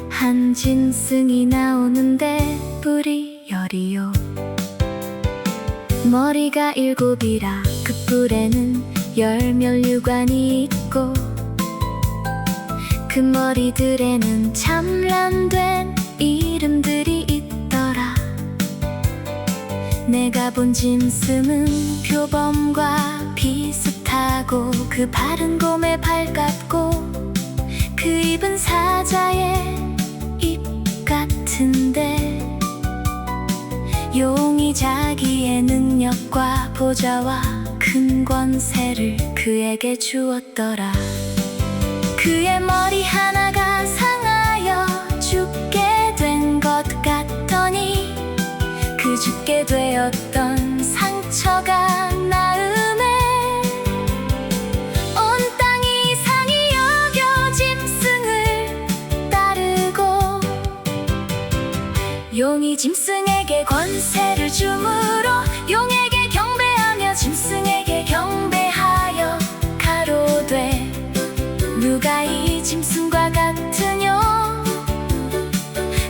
한 짐승이 나오는데 뿔이 열이요 머리가 7이라 그 뿔에는 10면류관이 있고 그 머리들에는 참람된 이름들이 있더라. 내가 본 짐승은 표범과 비슷하고 그 발은 곰의 발 같고 그 입은 사자의 입 같은데 용이 자기의 능력과 보좌와 큰 권세를 그에게 주었더라. 그의 머리 하나가 상하여 죽게 된 것 같더니 그 죽게 되었던 상처가 나음에 온 땅이 이상히 여겨 짐승을 따르고 용이 짐승에게 권세를 주므로 용에게 경배하며 짐승에게 경배하여 가로되 누가 이 짐승과 같으뇨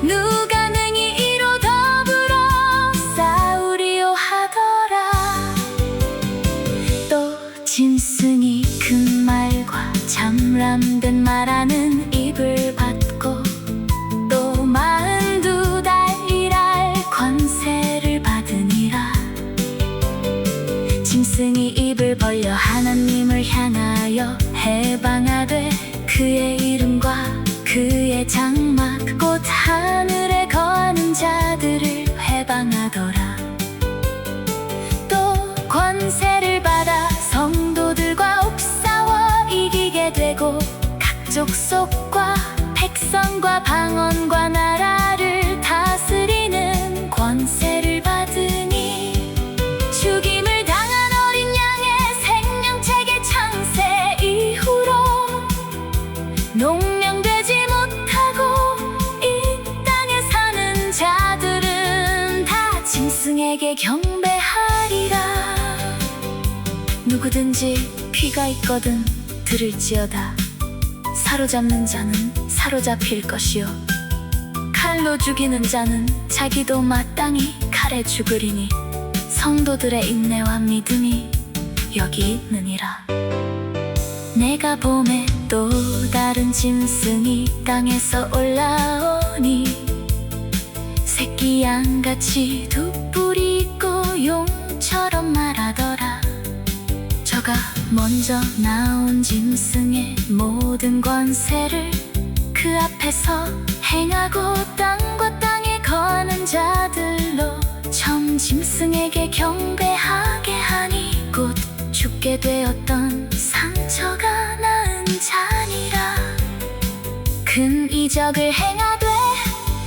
누가 능히 이로 더불어 싸우리요 하더라. 또 짐승이 큰 말과 참람된 말하는 입을 받고 또 42달 일할 권세를 받으니라. 짐승이 입을 벌려 하나님을 향하여 해방하되 그의 이름과 그의 장막 곧 하늘에 거하는 자들을 해방하더라. 또 권세를 받아 성도들과 옥사워 이기게 되고 각 족속과 백성과 방언과 나라를 다스리는 권세를 받으니 죽임을 당한 어린 양의 생명책의 창세 이후로 농명되지 못하고 이 땅에 사는 자들은 다 짐승에게 경배하리라. 누구든지 귀가 있거든 들을지어다. 사로잡는 자는 사로잡힐 것이요 칼로 죽이는 자는 자기도 마땅히 칼에 죽으리니 성도들의 인내와 믿음이 여기 있느니라. 내가 봄에 또 다른 짐승이 땅에서 올라오니 새끼 양같이 두 뿔이 있고 용처럼 말하더라. 저가 먼저 나온 짐승의 모든 권세를 그 앞에서 행하고 땅과 땅에 거하는 자들로 처음 짐승에게 경배하게 하니 곧 죽게 되었던 상처가 나은 자니라. 큰 이적을 행하되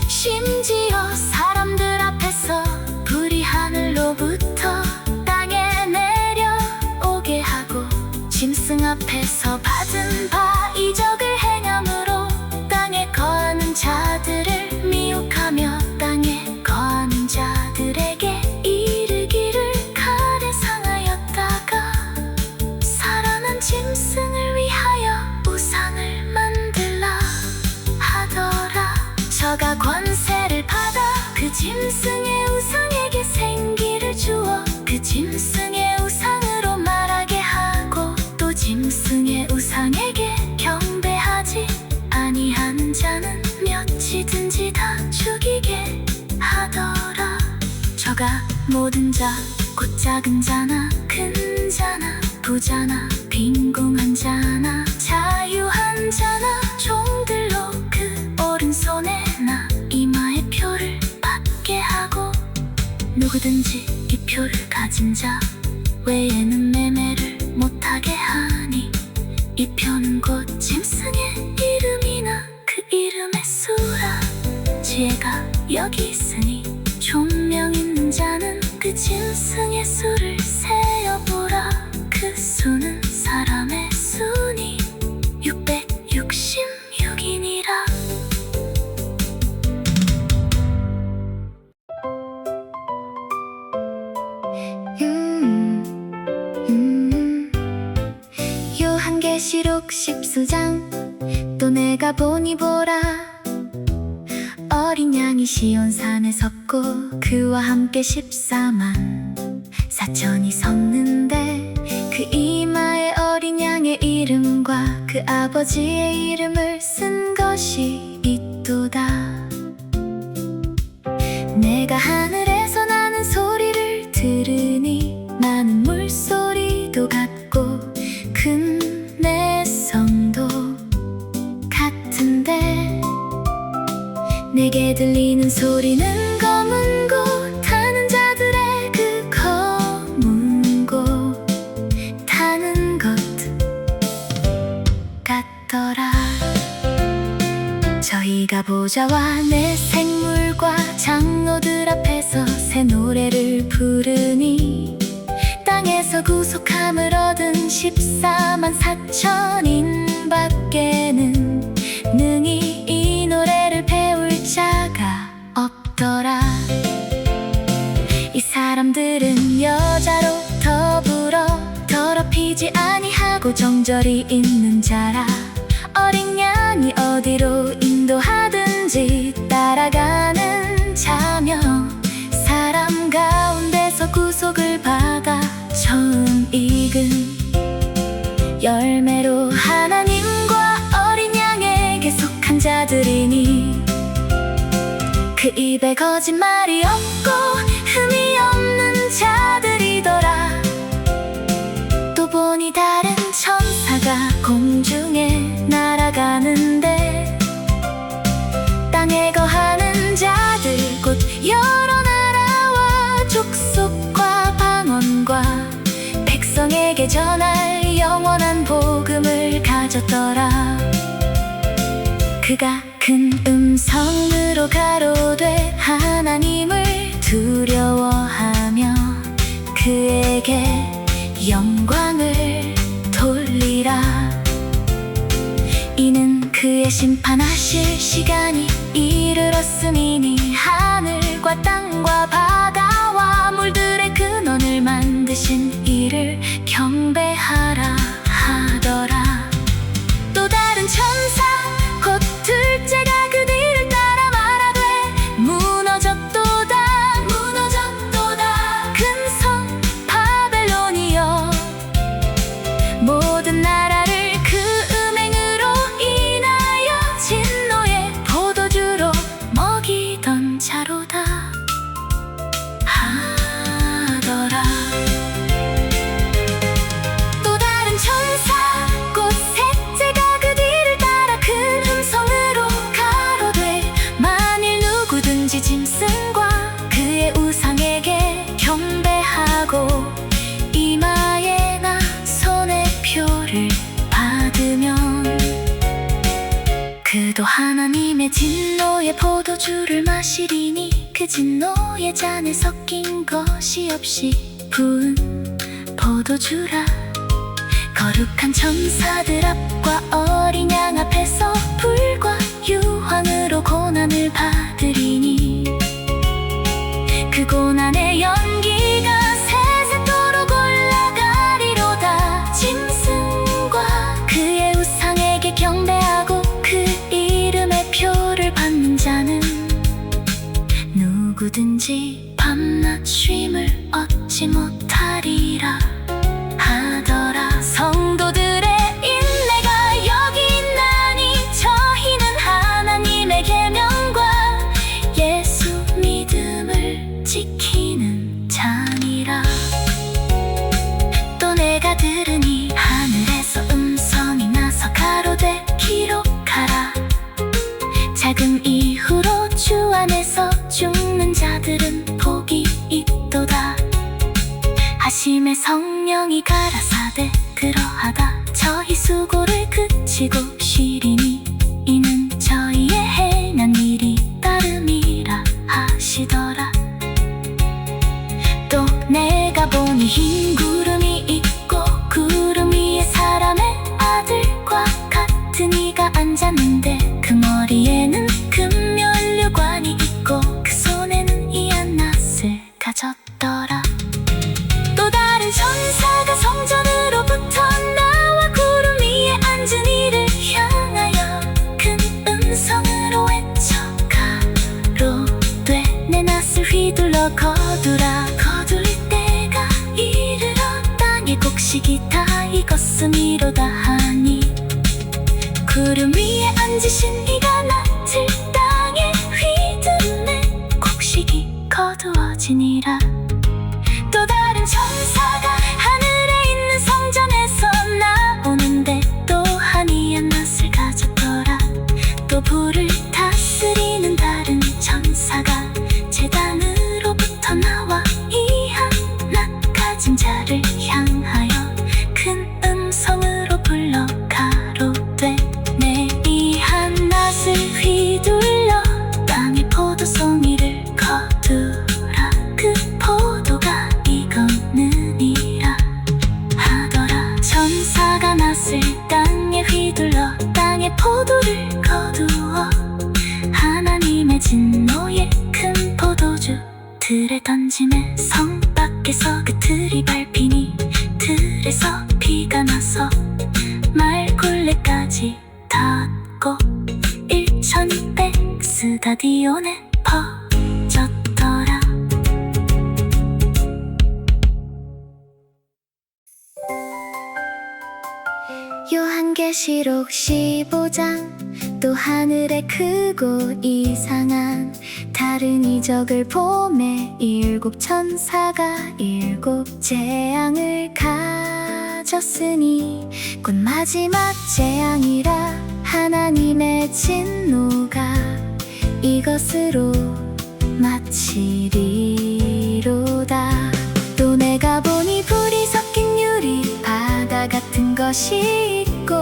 심지어 사람들 앞에서 불이 하늘로부터 땅에 내려오게 하고 짐승 앞에서 받은 바 이적을 행함으로 땅에 거하는 자들을 미혹하며 땅에 거하는 자들에게 이르기를 칼에 상하였다가 살아난 짐승을 위하여 우상을 만들라 하더라. 저가 권세를 받아 그 짐승의 우상에게 생기를 주어 그 짐승의 우상으로 말하게 하고 또 짐승의 우상에게 경배하지 아니하는 자는 몇이든지 다 죽이게 하더라. 저가 모든 자 곧 작은 자나 큰 자나 부자나 빈궁한 자나 자유한 자나 종들로 그 오른손에나 이마에 표를 받게 하고 누구든지 이 표를 가진 자 외에는 매매를 못하게 하니 이 표는 곧 짐승의 이름이나 그 이름의 수라. 지혜가 여기 있으니 총명 있는 자는 그 짐승의 수를 세어보라. 그 수는 사람의 수니 666이니라. 계시록 10수장. 또 내가 보니 보라, 어린 양이 시온산에 섰고 그와 함께 14만 4천이 섰는데, 그 이마에 어린 양의 이름과 그 아버지의 이름을 쓴 것이 있도다. 내가 하늘에서 나는 소리를 들으니 많은 물소리도 같고 큰 내 성도 같은데, 내게 들리는 소리는 검은 곳 타는 자들의 그 검은 곳 타는 것 같더라. 저희가 보좌와 내 생물과 장로들 앞에서 새 노래를 부르니, 땅에서 구속함을 얻은 14만 4천인 밖에는 능히 이 노래를 배울 자가 없더라. 이 사람들은 여자로 더불어 더럽히지 아니하고 정절이 있는 자라. 어린 양이 어디로 인도하든지 따라가는 자며, 사람 가운데서 구속을 받아 처음 익은 열매로 하나님과 어린 양에게 속한 자들이니, 그 입에 거짓말이 없고 흠이 없는 자들이더라. 또 보니 다른 천사가 공중에 날아가는데, 땅에 거하는 자들 곧 여러 나라와 족속과 방언과 백성에게 전할 영원한 복음을 가졌더라. 그가 큰 음성으로 가로되 하나님을 두려워하며 그에게 영광을 돌리라. 이는 그의 심판하실 시간이 이르렀음이니, 하늘과 땅과 바다와 물들의 근원을 만드신 이를 경배하라 하더라. 또 다른 천사 곧 둘째가 그 뒤를 따라 말하되, 무너졌도다 무너졌도다 큰 성 바벨론이여, 모든 나라를 그 음행으로 인하여 진노의 포도주로 먹이던 자로다 하더라. 또 다른 천사 곧 셋째가 그 뒤를 따라 큰 음성으로 가로되, 만일 누구든지 짐승과 그의 우상에게 경배하고 이마에나 손에 표를 받으면, 그도 하나님의 진노의 포도주를 마시리니, 그 진노의 잔에 섞인 것이 없이 부은 포도주라. 거룩한 천사들 앞과 어린 양 앞에서 불과 유황으로 고난을 받으리니, 그 고난의 연기가 세세토록 올라가리로다. 짐승과 그의 우상에게 경배하고 그 이름의 표를 받는 자는 누구든지 밤낮 쉼을 얻지 못하리라 하더라. 성도들의 인내가 여기 있나니, 저희는 하나님의 계명과 예수 믿음을 지키는 자니라. 또 내가 들으니 하늘에서 음성이 나서 가로되 기록하라. 자금 이후로 주 안에서 죽는 자들은 복이 있도다. 하심의 성령이 가라사대 그러하다. 저희 수고를 그치고 쉬리니, 이는 저희의 행한 일이 따름이라 하시더라. 또 내가 보니 흰 구름이 있고 구름 위에 사람의 아들과 같은 이가 앉았는데, 그 머리에는 금면류관이 있고 그 손에는 이안낫을 가졌더라. 또 다른 천사가 성전으로부터 나와 구름 위에 내려 거둘릴 때가 이르러 땅의 곡식이 다 익었음이로다 하니 구름 위에 앉으신 이가 낯을 땅에 휘두르네 곡식이 거두어지니라. 또 다른 천사가 하늘에 있는 성전에서 나오는데 또 한이의 낫을 가졌더라. 또 불을 다스리는 다른 천사가 제단으로부터 나와 이 한 낫 가진 자를 향하여 큰 음성으로 불러 가로되 내 이 한 낫을 휘둘러 땅의 포도송이를 거두라. 그 포도가 익었느니라 하더라. 천사가 낫을 땅에 휘둘러 땅의 포도를 거두어 하나님의 진노의 큰 포도주 들에 던짐에 성 밖에서 그 들이 밟히니 들에서 피가 나서 말굴레까지 닿고 1200 스타디온에 퍼졌더라. 요한계시록 15장 또 하늘에 크고 이상한 다른 이적을 보매 일곱 천사가 일곱 재앙을 가졌으니 곧 마지막 재앙이라. 하나님의 진노가 이것으로 마치리로다. 또 내가 보니 불이 섞인 유리 바다 같은 것이 있고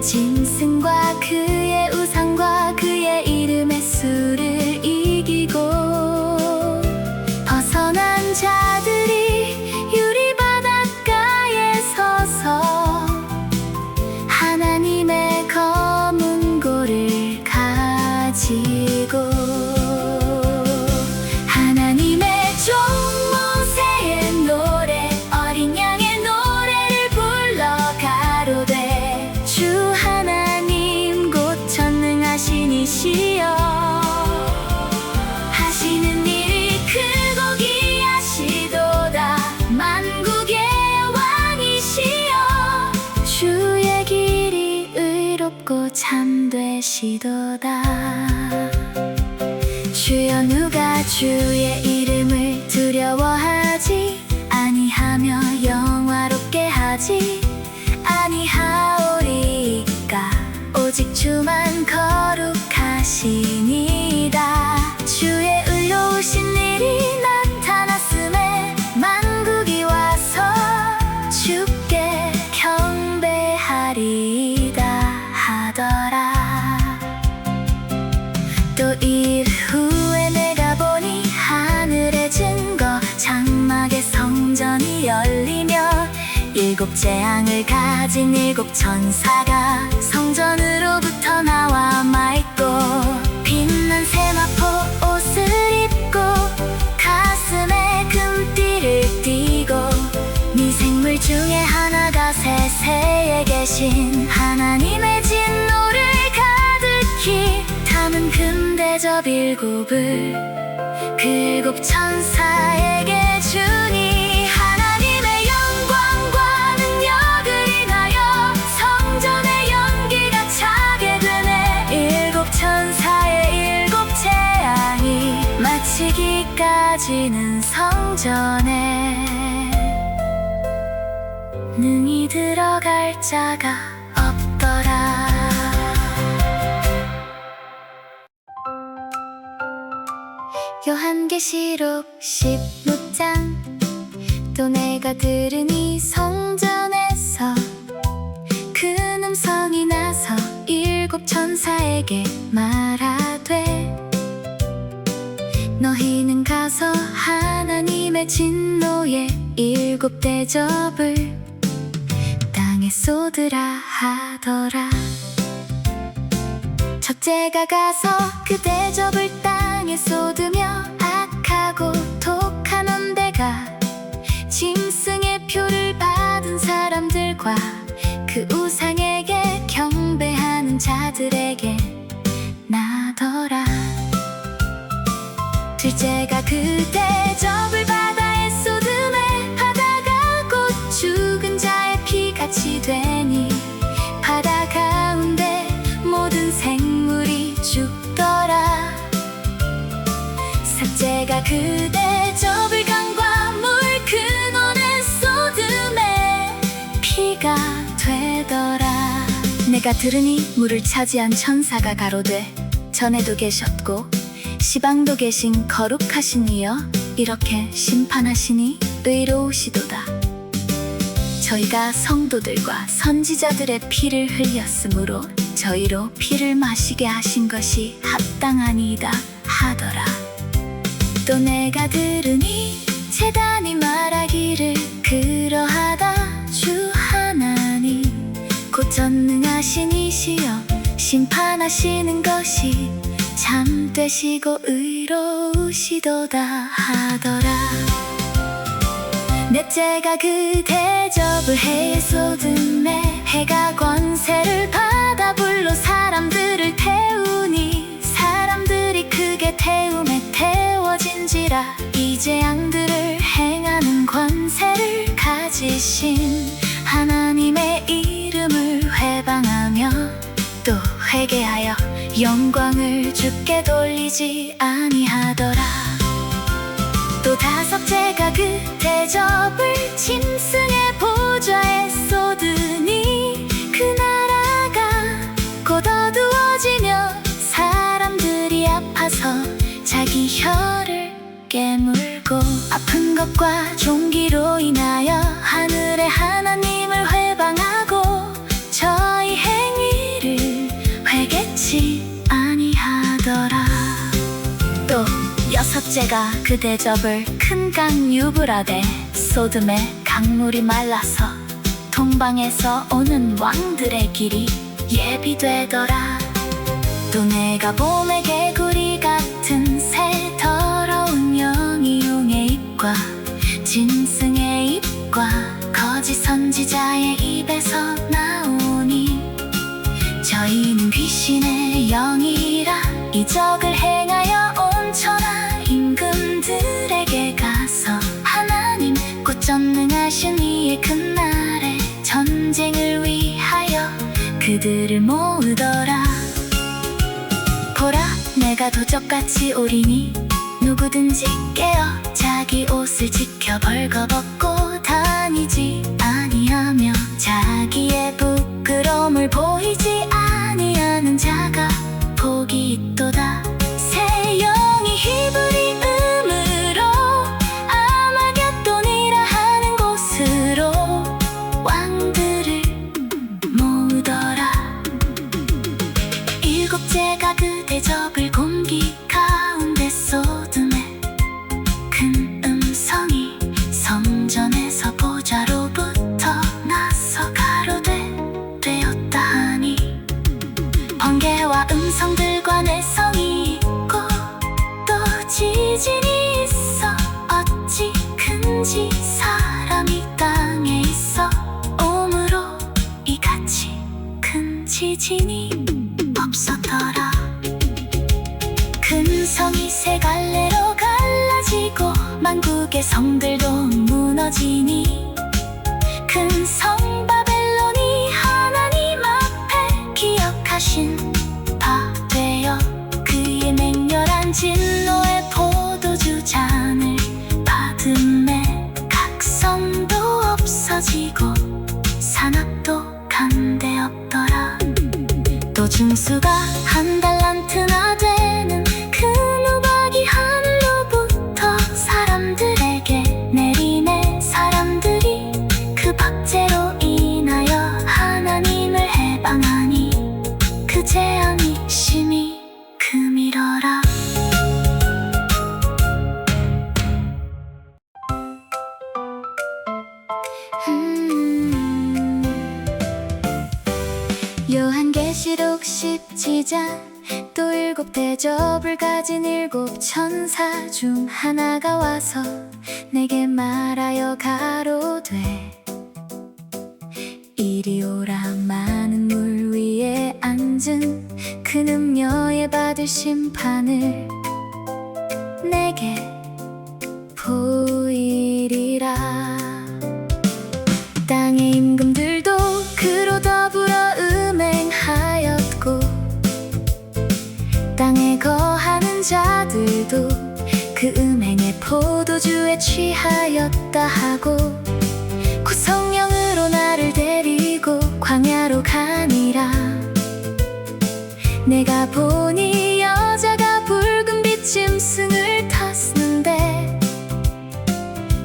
짐승과 그의 우상과 그의 이름의 수를 이기고 벗어난 자들이 유리 바닷가에 서서 하나님의 검은 고를 가지고 하나님의 종 모세의 노래 어린 양의 노래를 불러 가로되 주 하나님 곧 전능하신 이시여 하시는 일이 크고 기하시도다. 만국의 왕이시여 주의 길이 의롭고 참되시도다. 주여 누가 주의 이름을 두려워하지 아니하며 영화롭게 하지 아니하오리까. 오직 주만 거룩하시니이다. 주의 의로우신 일이 나타났음에 만국이 와서 주께 경배하리이다 하더라. 또 일 후에 내가 보니 하늘의 증거 장막의 성전이 열리며 일곱 재앙을 가진 일곱 천사가 성전으로부터 나와 맑고 빛난 세마포 옷을 입고 가슴에 금띠를 띠고 미생물 중에 하나가 세세에 계신 하나님의 진노를 가득히 담은 금대접 일곱을 그 일곱 천사에게 주니 하나님의 영광과 능력을 인하여 성전의 연기가 차게 되네. 일곱 천사의 일곱 재앙이 마치기까지는 성전에 능히 들어갈 자가 없더라. 요한계시록 16장 또 내가 들으니 성전에서 큰 음성이 나서 일곱 천사에게 말하되 너희는 가서 하나님의 진노의 일곱 대접을 땅에 쏟으라 하더라. 첫째가 가서 그 대접을 땅에 쏟으며 악하고 독한 언대가 짐승의 표를 받은 사람들과 그 우상에게 경배하는 자들에게 나더라. 둘째가 그 대접을 바다에 쏟음에 바다가 곧 죽은 자의 피같이 되니 바다 가운데 모든 생물이 죽더라. 셋째가 그 대접을 강과 물 근원에 쏟음에 피가 되더라. 내가 들으니 물을 차지한 천사가 가로되 전에도 계셨고 시방도 계신 거룩하신 이여 이렇게 심판하시니 의로우시도다. 저희가 성도들과 선지자들의 피를 흘렸으므로 저희로 피를 마시게 하신 것이 합당하니이다 하더라. 또 내가 들으니 제단이 말하기를 그러하다. 주 하나님 곧 전능하신 이시여 심판하시는 것이 참되시고 의로우시도다 하더라. 넷째가 그 대접을 해에 쏟음에 해가 권세를 받아 불로 사람들을 태우니 사람들이 크게 태움에 태워진지라. 이제 양들을 행하는 권세를 가지신 하나님의 이름을 회방하며 또 회개하여 영광을 주께 돌리지 아니하더라. 또 다섯째가 그 대접을 짐승의 보좌에 쏟으니 그 나라가 곧 어두워지며 사람들이 아파서 자기 혀를 깨물고 아픈 것과 종기로 인하여 하늘의 하나님을 회방하고 저희 행위를 회개치 아니하더라. 또 여섯째가 그 대접을 큰 강 유브라데 쏟음에 강물이 말라서 동방에서 오는 왕들의 길이 예비되더라. 또 내가 봄의 개구리 같은 새 더러운 영이 용의 입과 짐승의 입과 거짓 선지자의 입에서 나오니 저희는 귀신의 영이라 이적을 행하여 온 천하 임금들에게 가서 하나님 곧 전능하신 이의 그날에 전쟁을 위하여 그들을 모으더라. 보라 내가 도적같이 오리니 누구든지 깨어 자기 옷을 지켜 벌거벗고 다니지 아니하며 자기의 부끄러움을 보이지 아니하는 자가 복이 있도다. 새 영이 히브리 음으로 아마겟돈이라 하는 곳으로 왕들을 모으더라. 일곱째가 그 대접을 공기 가운데 쏟음에 큰 음성이 성전에서 보좌로부터 나서 가로되 되었다 하니 번개와 음성들과 내성이 있고 또 지진이 있어 어찌 큰지 사람이 땅에 있어 오므로 이같이 큰 지진이 없었더라. 큰 성이 세 갈래로 갈라지고 만국의 성들도 무너지니 큰 성 바벨론이 하나님 앞에 기억하신 바 되어 그의 맹렬한 진노의 포도주 잔을 받음에 각 성도 없어지고 산악도 간데없더라. 또 중수가 한 달란트나 되는 큰 우박이 하늘로부터 사람들에게 내리네. 사람들이 그 박제로 인하여 하나님을 해방하니 그 재앙이 심히 금이러라. 요한계시록 10지장 또 일곱 대접을 가진 일곱 천사 중 하나가 와서 내게 말하여 가로되 이리 오라. 많은 물 위에 앉은 그 능력에 받을 심판을 내게 보이리라. 땅의 임금들도 그로 더불어 음행하였고 땅에 거하는 자들도 그 음행의 포도주에 취하였다 하고 곧 성령으로 나를 데리고 광야로 가니라. 내가 보니 여자가 붉은빛 짐승을 탔는데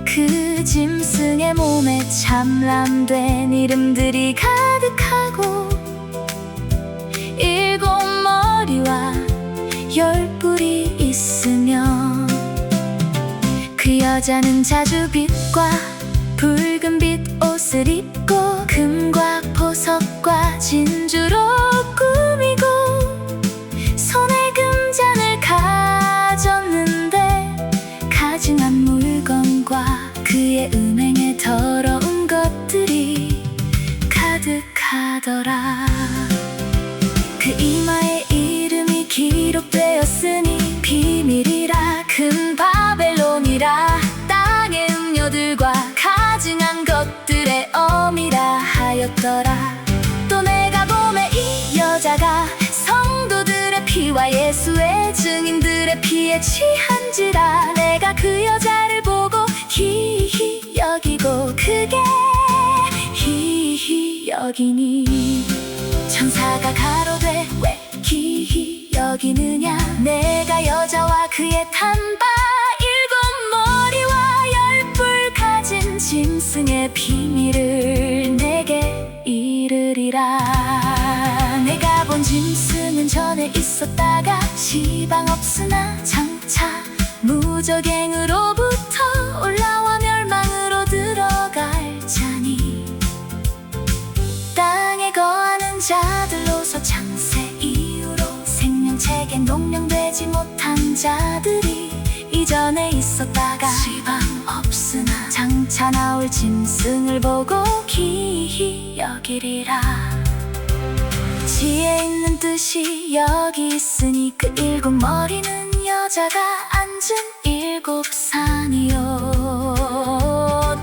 그 짐승의 몸에 참람된 이름들이 가득하고 7 머리와 10 뿔이 있으며 그 여자는 자주빛과 붉은빛 옷을 입고 금과 보석과 진주로 꾸미고 손에 금잔을 가졌는데 가증한 물건과 그의 음행에 더러운 것들이 가득하더라. 그 이마에 이름이 기록되었으니 비밀이라 큰 바벨론이라 땅의 음료들과 가증한 것들의 어미라 하였더라. 또 내가 보매 이 여자가 성도들의 피와 예수의 증인들의 피에 취한지라. 내가 그 여자를 보고 희희 여기고 크게 희희 여기니 천사가 가로되 왜 희희 여기느냐. 내가 여자와 그의 탄바 7 머리와 10 뿔 가진 짐승의 비밀을 내게 이르리라. 내가 본 짐승은 전에 있었다가 시방 없으나 장차 무적행으로부터 올라와 멸망으로 들어갈 자니 땅에 거하는 자들로서 창세 이후로 생명책에 농령되지 못한 자들이 이전에 있었다가 시방 없으나 장차 나올 짐승을 보고 기히 여기리라. 지혜 있는 뜻이 여기 있으니 그 7 머리는 여자가 앉은 7 산이요.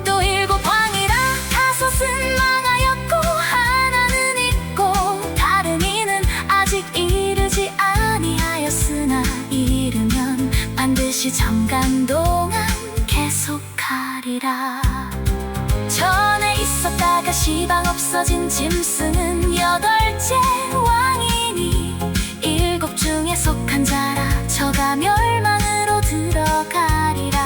또 7 왕이라 5은 망하였고 하나는 있고 다른 이는 아직 이르지 아니하였으나 이르면 반드시 정간 동안 계속하리라. 전에 있었다가 시방 없어진 짐승은 8째 왕이니 7 중에 속한 자라. 저가 멸망으로 들어가리라.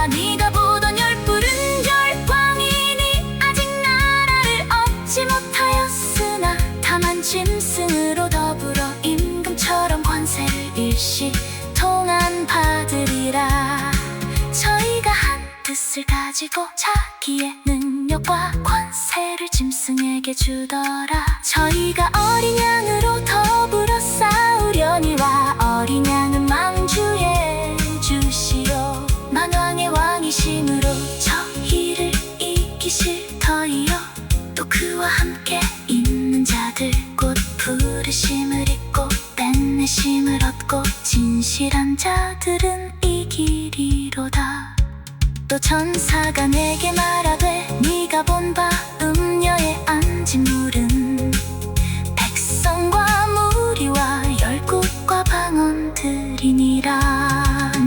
네가 보던 10 뿔은 10 왕이니 아직 나라를 얻지 못하였으나 다만 짐승으로 더불어 임금처럼 권세를 일시 동안 받으리라. 저희가 한 뜻을 가지고 자기의 능력과 권세를 짐승에게 주더라. 저희가 어린 양으로 더불어 싸우려니와 어린 양은 망주의 주시요 만왕의 왕이심으로 저희를 이기실 터이요. 또 그와 함께 있는 자들 곧 부르심을 입고 뺏내심을 얻고 진실한 자들은 이기리로다. 또 천사가 내게 말하되 네가 본 바 음녀에 앉은 물은 백성과 무리와 열국과 방언들이니라.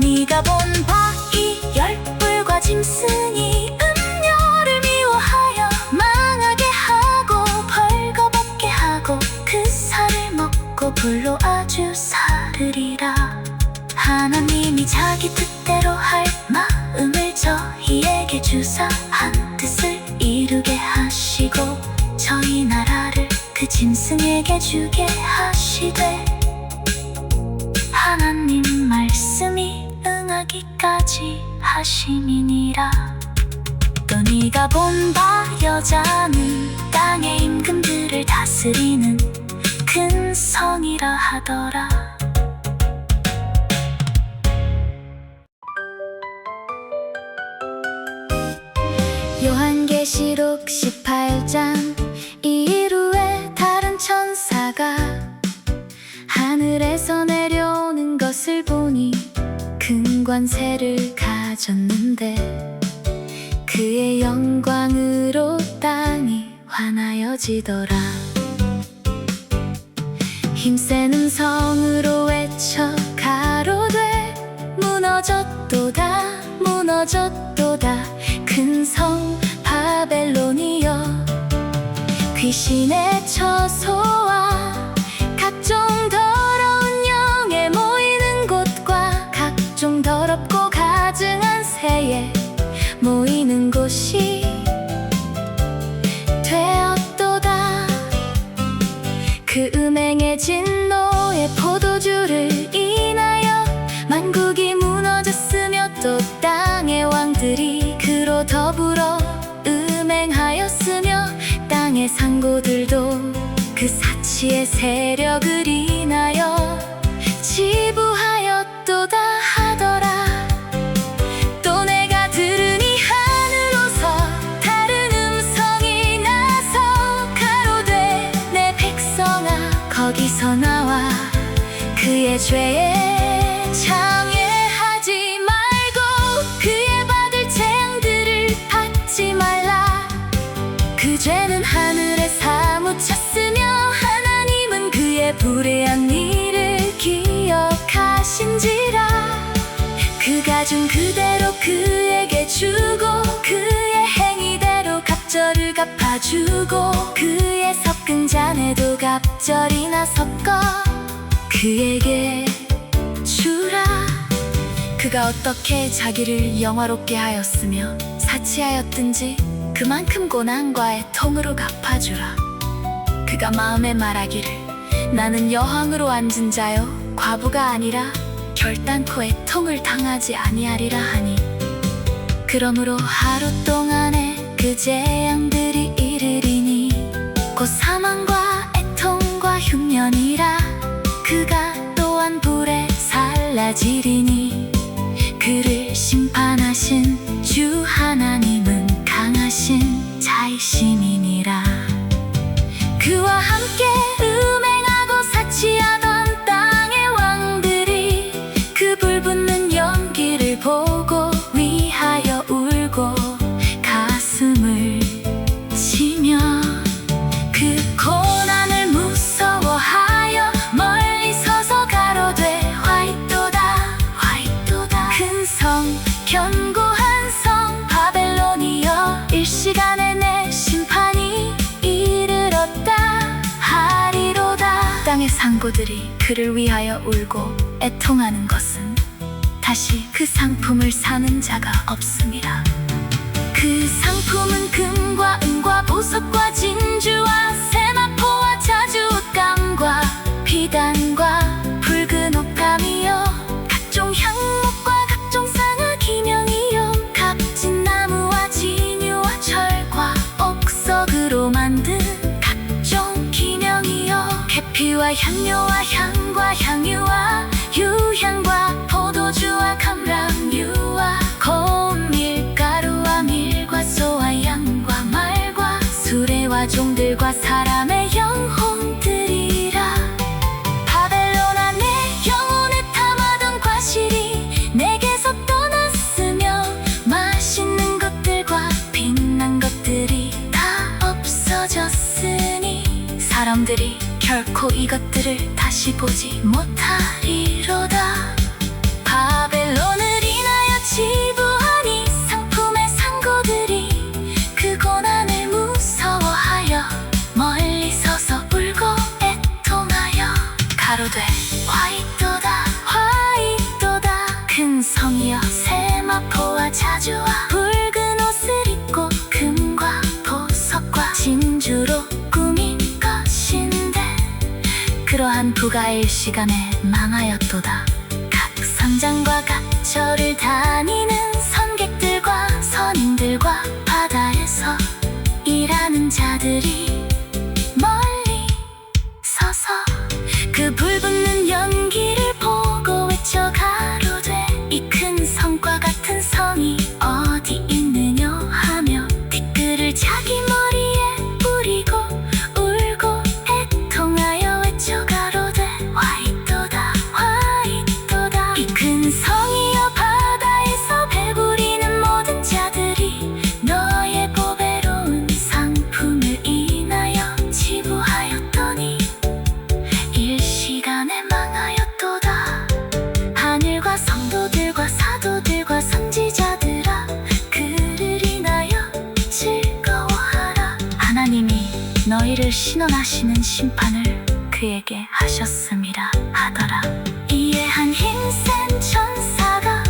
네가 본 바 이 10 뿔과 짐승이 음녀를 미워하여 망하게 하고 벌거벗게 하고 그 살을 먹고 불로 아주 사르리라. 하나님이 자기 뜻대로 할 마음을 저희에게 주사 한 뜻을 이루게 하시고 저희 나라를 그 짐승에게 주게 하시되 하나님 말씀이 응하기까지 하심이니라. 또 네가 본 바 여자는 땅의 임금들을 다스리는 큰 성이라 하더라. 요한계시록 18장. 이후에 다른 천사가 하늘에서 내려오는 것을 보니 큰 관세를 가졌는데 그의 영광으로 땅이 환하여지더라. 힘센 음성으로 외쳐 가로되 무너졌도다 무너졌도다 큰 성 바벨론이여. 귀신의 처소와 각종 더러운 영에 모이는 곳과 각종 더럽고 가증한 새에 모이는 곳이 되었도다. 그 음행해진 노의 포도주를 인하여 만국이 무너졌으며 또 땅의 왕들이 그로 더불어 음행하였으며 땅의 상고들도 그 사치의 세력을 인하여 지부하였도다 하더라. 또 내가 들으니 하늘로서 다른 음성이 나서 가로되 내 백성아 거기서 나와 그의 죄에 참여하지 말고 그의 받을 재앙들을 받지 말라. 그 죄는 하늘에 사무쳤으며 하나님은 그의 불의한 일을 기억하신지라. 그가 준 그대로 그에게 주고 그의 행위대로 갑절을 갚아주고 그의 섞은 잔에도 갑절이나 섞어 그에게 주라. 그가 어떻게 자기를 영화롭게 하였으며 사치하였든지 그만큼 고난과의 통으로 갚아주라. 그가 마음에 말하기를 나는 여왕으로 앉은 자요 과부가 아니라 결단코의 통을 당하지 아니하리라 하니 그러므로 하루 동안에 그 재앙들이 이르리니 곧 사망과 애통과 흉년이라. 그가 또한 불에 살라지리니 그를 심판하신 주 하나님은 강하신 자이심이니라. 그와 함께 음행하고 사치하던 땅의 왕들이 그 불붙는 연기를 보고 위하여 울고 가슴을 치며 그 고난을 무서워하여 멀리 서서 가로되 화이또다 화이또다 큰 성 견고한 성 바벨론이여. 일시간에 내 심판이 이르렀다 하리로다. 땅의 상고들이 그를 위하여 울고 애통하는 것은 다시 그 상품을 사는 자가 없음이라. 그 상품은 금과 은과 보석과 진주와 세마포와 자주옷감과 비단과 붉은 옷감이여. 각종 향목과 각종 상아 기명이여. 값진 나무와 진유와 철과 옥석으로 만든 각종 기명이여. 계피와 향료와 향과 향유와 유향과 포도주와 감람유와 고운 밀가루와 밀과 소와 양과 말과 수레와 종들과 사람의 영혼들이라. 바벨론아 내 영혼에 탐하던 과실이 내게서 떠났으며 맛있는 것들과 빛난 것들이 다 없어졌으니 사람들이 결코 이것들을 다시 보지 못하리로다. 바벨론을 인하여 지부하니 상품의 상고들이 그 고난을 무서워하여 멀리 서서 울고 애통하여 가로되 화이또다 화이또다 큰 성이여. 세마포와 자주와 붉은 옷을 입고 금과 보석과 진주로 꾸민 것인데 그러한 부가 일시간에 망하였도다. 각 성장과 각 절을 다니는 선객들과 선인들과 바다에서 일하는 자들이 멀리 서서 그 불붙는 연기를 보고 외쳐 가로되 이 큰 성과 같은 성이 어디 있느냐 하며 티끌을 자기 머리에 뿌리고 울고 애통하여 외쳐 가로되 화이또다 화이또다 이 큰 성이여 신원하시는 심판을 그에게 하셨음이라 하더라. 이에 한 힘센 천사가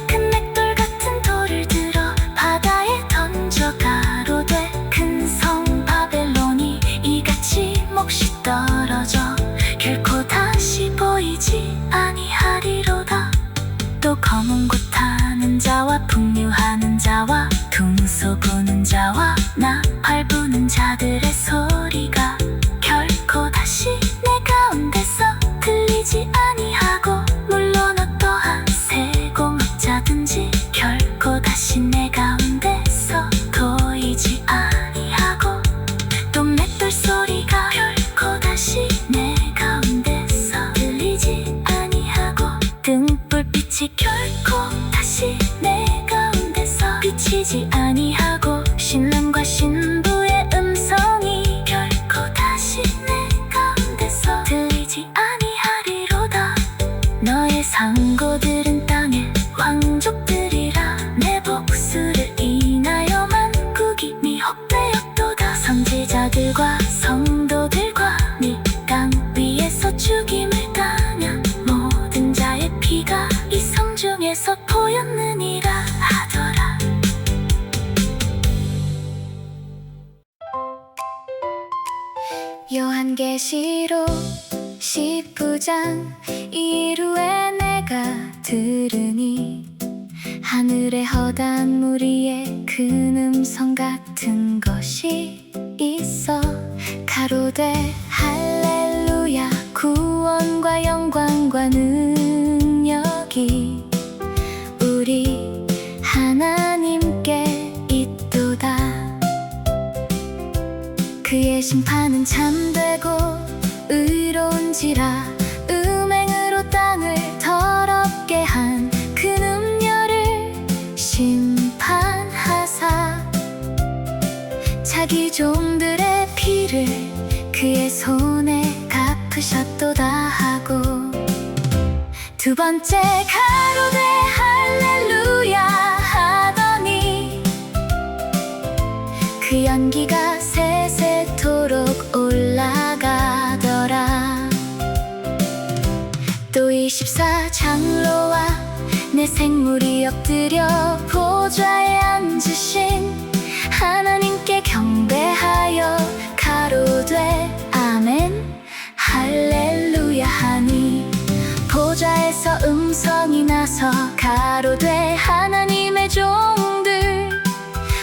큰 맷돌 같은 돌을 들어 바다에 던져 가로되 큰 성 바벨론이 이같이 몫이 떨어져 결코 다시 보이지 아니하리로다. 또 검은 곳 타는 자와 풍류하는 자와 둥소 부는 자와 나팔 부는 자들의 소리가 결코 다시 내 가운데서 들리지 아니하고 물론 어떠한 세공업자든지 결코 다시 내 가운데서 보이지 아니하고 또 맷돌 소리가 결코 다시 내 가운데서 들리지 아니하고 등불빛이 결코 다시 내 가운데서 비치지 아니하고 신랑과 신부의 음성이 결코 다시 내 가운데서 들리지 아니하리로다. 너의 상고들은 땅의 왕족들이라. 내 복수를 인하여 만국이 미혹되었도다. 선지자들과 성도들과 네 땅 위에서 죽임을 당한 모든 자의 피가 이 성 중에서 보였느니라 하더라. 요한계시록 19장. 이후에 내가 들으니 하늘에 허다한 무리의 큰 음성 같은 것이 있어 가로되 할렐루야 구원과 영광과 능력이 우리 하나님께 있도다. 그의 심판은 참되고 의로운지라. 음행으로 땅을 더럽게 한 그 음녀를 심판하사 자기 종들의 피를 그의 손에 갚으셨도다 하고 두 번째 가로되 할렐루야 하더니 그 연기가 세세토록 올라가더라. 또 24장로와 내 생물이 엎드려 보좌에 앉으신 하나님께 경배하여 가로되 아멘 할렐루야 하니 보좌에서 음성이 나서 가로되 하나님의 종들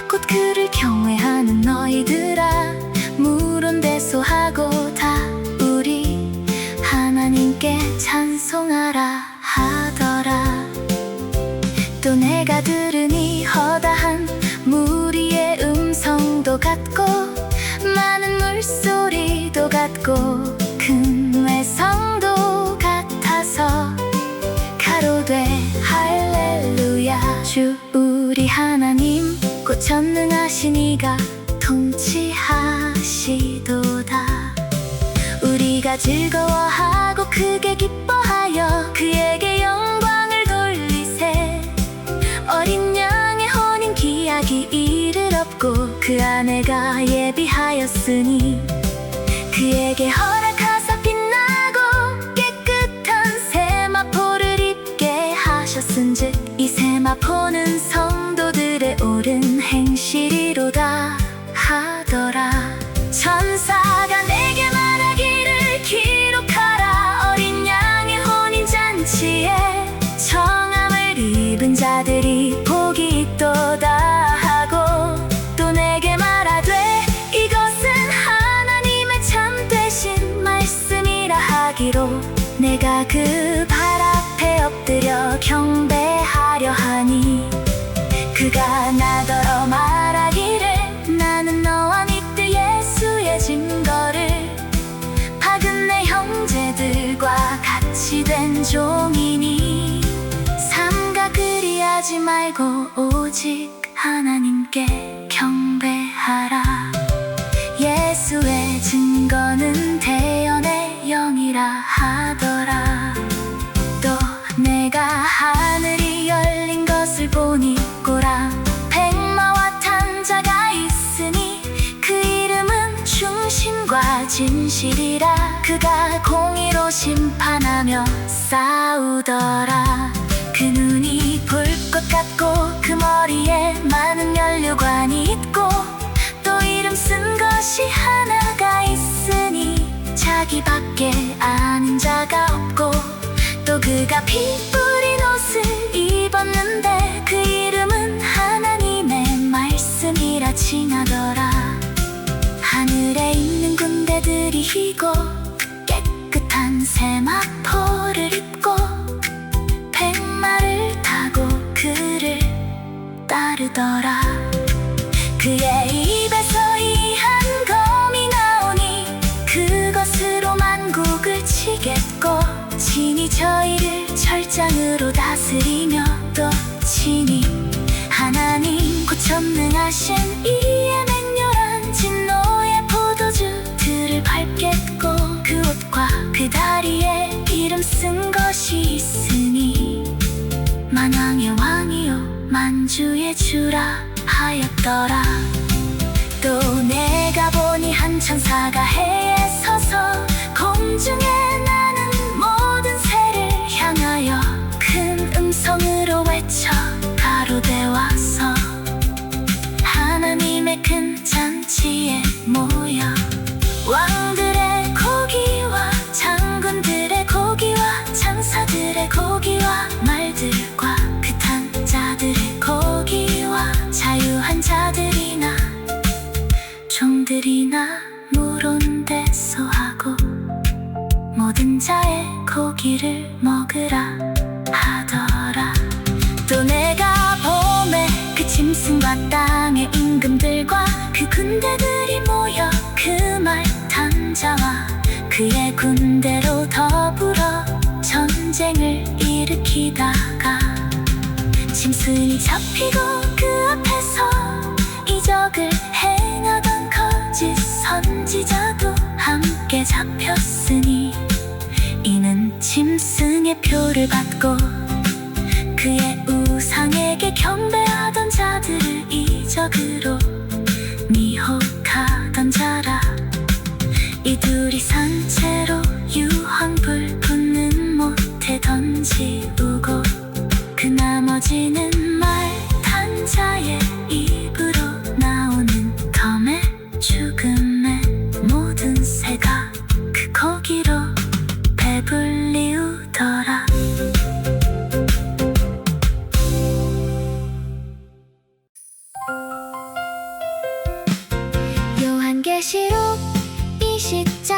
곧 그를 경외하는 너희들아 물론 대소하고 다 우리 하나님께 찬송하라 하더라. 또 내가 들으니 허다한 무리의 음성도 같고 많은 물소리도 같고 큰 외성도 같아서 가로되 할렐루야 주 우리 하나님 곧 전능하신 이가 통치하시도다. 우리가 즐거워하고 크게 기뻐하여 그에게 영광을 돌리세. 어린 양의 혼인 기약이 이를 없고 그 아내가 예비하였으니 그에게 허락하사 빛나고 깨끗한 세마포를 입게 하셨은즉 이 세마포는 성도들의 옳은 행실이로다 하더라. 천사가 내게 말하기를 기록하라. 어린 양의 혼인잔치에 청함을 입은 자들이 복이 있도다 하고 또 내게 말하되 이것은 하나님의 참되신 말씀이라 하기로 내가 그 발 앞에 엎드려 경배하려 하니 그가 나더러 말하기를 나는 너와 믿들 예수의 증거를 박은 내 형제들과 같이 된 종이니 삼가 그리하지 말고 오직 하나님께 경배하라. 예수의 증거는 대언의 영이라 하더라. 또 내가 하늘이 열린 것을 보니 꼬라 백마와 탄 자가 있으니 그 이름은 중심과 현실이라 그가 공의로 심판하며 싸우더라. 그 눈이 불꽃 같고 그 머리에 많은 면류관이 있고 또 이름 쓴 것이 하나가 있으니 자기밖에 아는 자가 없고 또 그가 피 뿌린 옷을 입었는데 그 이름은 하나님의 말씀이라 칭하더라. 하늘에 있는 군대들이 희고 깨끗한 세마포를 입고 백마를 타고 그를 따르더라. 그의 입에서 이한 검이 나오니 그것으로 만국을 치겠고 친히 저희를 철장으로 다스리며 또 친히 하나님 곧 전능하신 이의 맹렬한 진노의 포도주들을 밟겠고 그 옷과 그 다리에 이름 쓴 것이 있으니 만왕의 왕이요 만주의 주라 하였더라. 또 내가 보니 한 천사가 해에 서서 공중에 나는 모든 새를 향하여 큰 음성으로 외쳐 가로되 와서 하나님의 큰 잔치에 모여 왕들의 고기와 장군들의 고기와 장사들의 고기와 말들과 그 탄 자들의 고기와 자유한 자들이나 종들이나 물온데 소하고 모든 자의 고기를 먹으라 하더라. 또 내가 봄에 그 짐승과 땅의 임금들과 그 군대들이 모여 그 말 탄 자와 그의 군대로 더불어 전쟁을 일으키다가 짐승이 잡히고 그 앞에서 이적을 행하던 거짓 선지자도 함께 잡혔으니 이는 짐승의 표를 받고 그의 우상에게 경배하던 자들을 이적으로 미혹하던 자라. 이 둘이 산채로 유황불 붙는 못에 던지우고 그 나머지는 말 탄 자의 입으로 나오는 검의 죽음의 모든 새가 그 고기로 배불리우더라. 요한계시록 20장.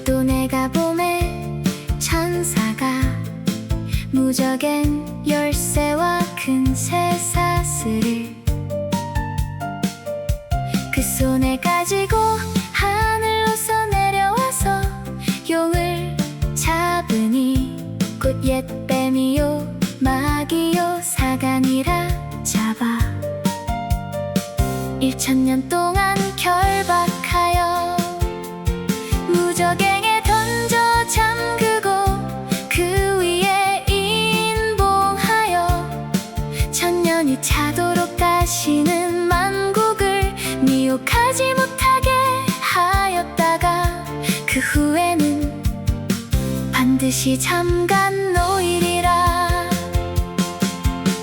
또 내가 보매 천사가 무적엔 열쇠와 큰 새 사슬을 그 손에 가지고 하늘로서 내려와서 용을 잡으니 곧 옛뱀이요 마귀요 사간이라 잡아 1000년 동안 결박하여 무적행에 던져 잠그고 그 위에 인봉하여 천년이 차도록 다시는 만국을 미혹하지 못하게 하였다가 그 후에는 반드시 잠깐 놓이리라.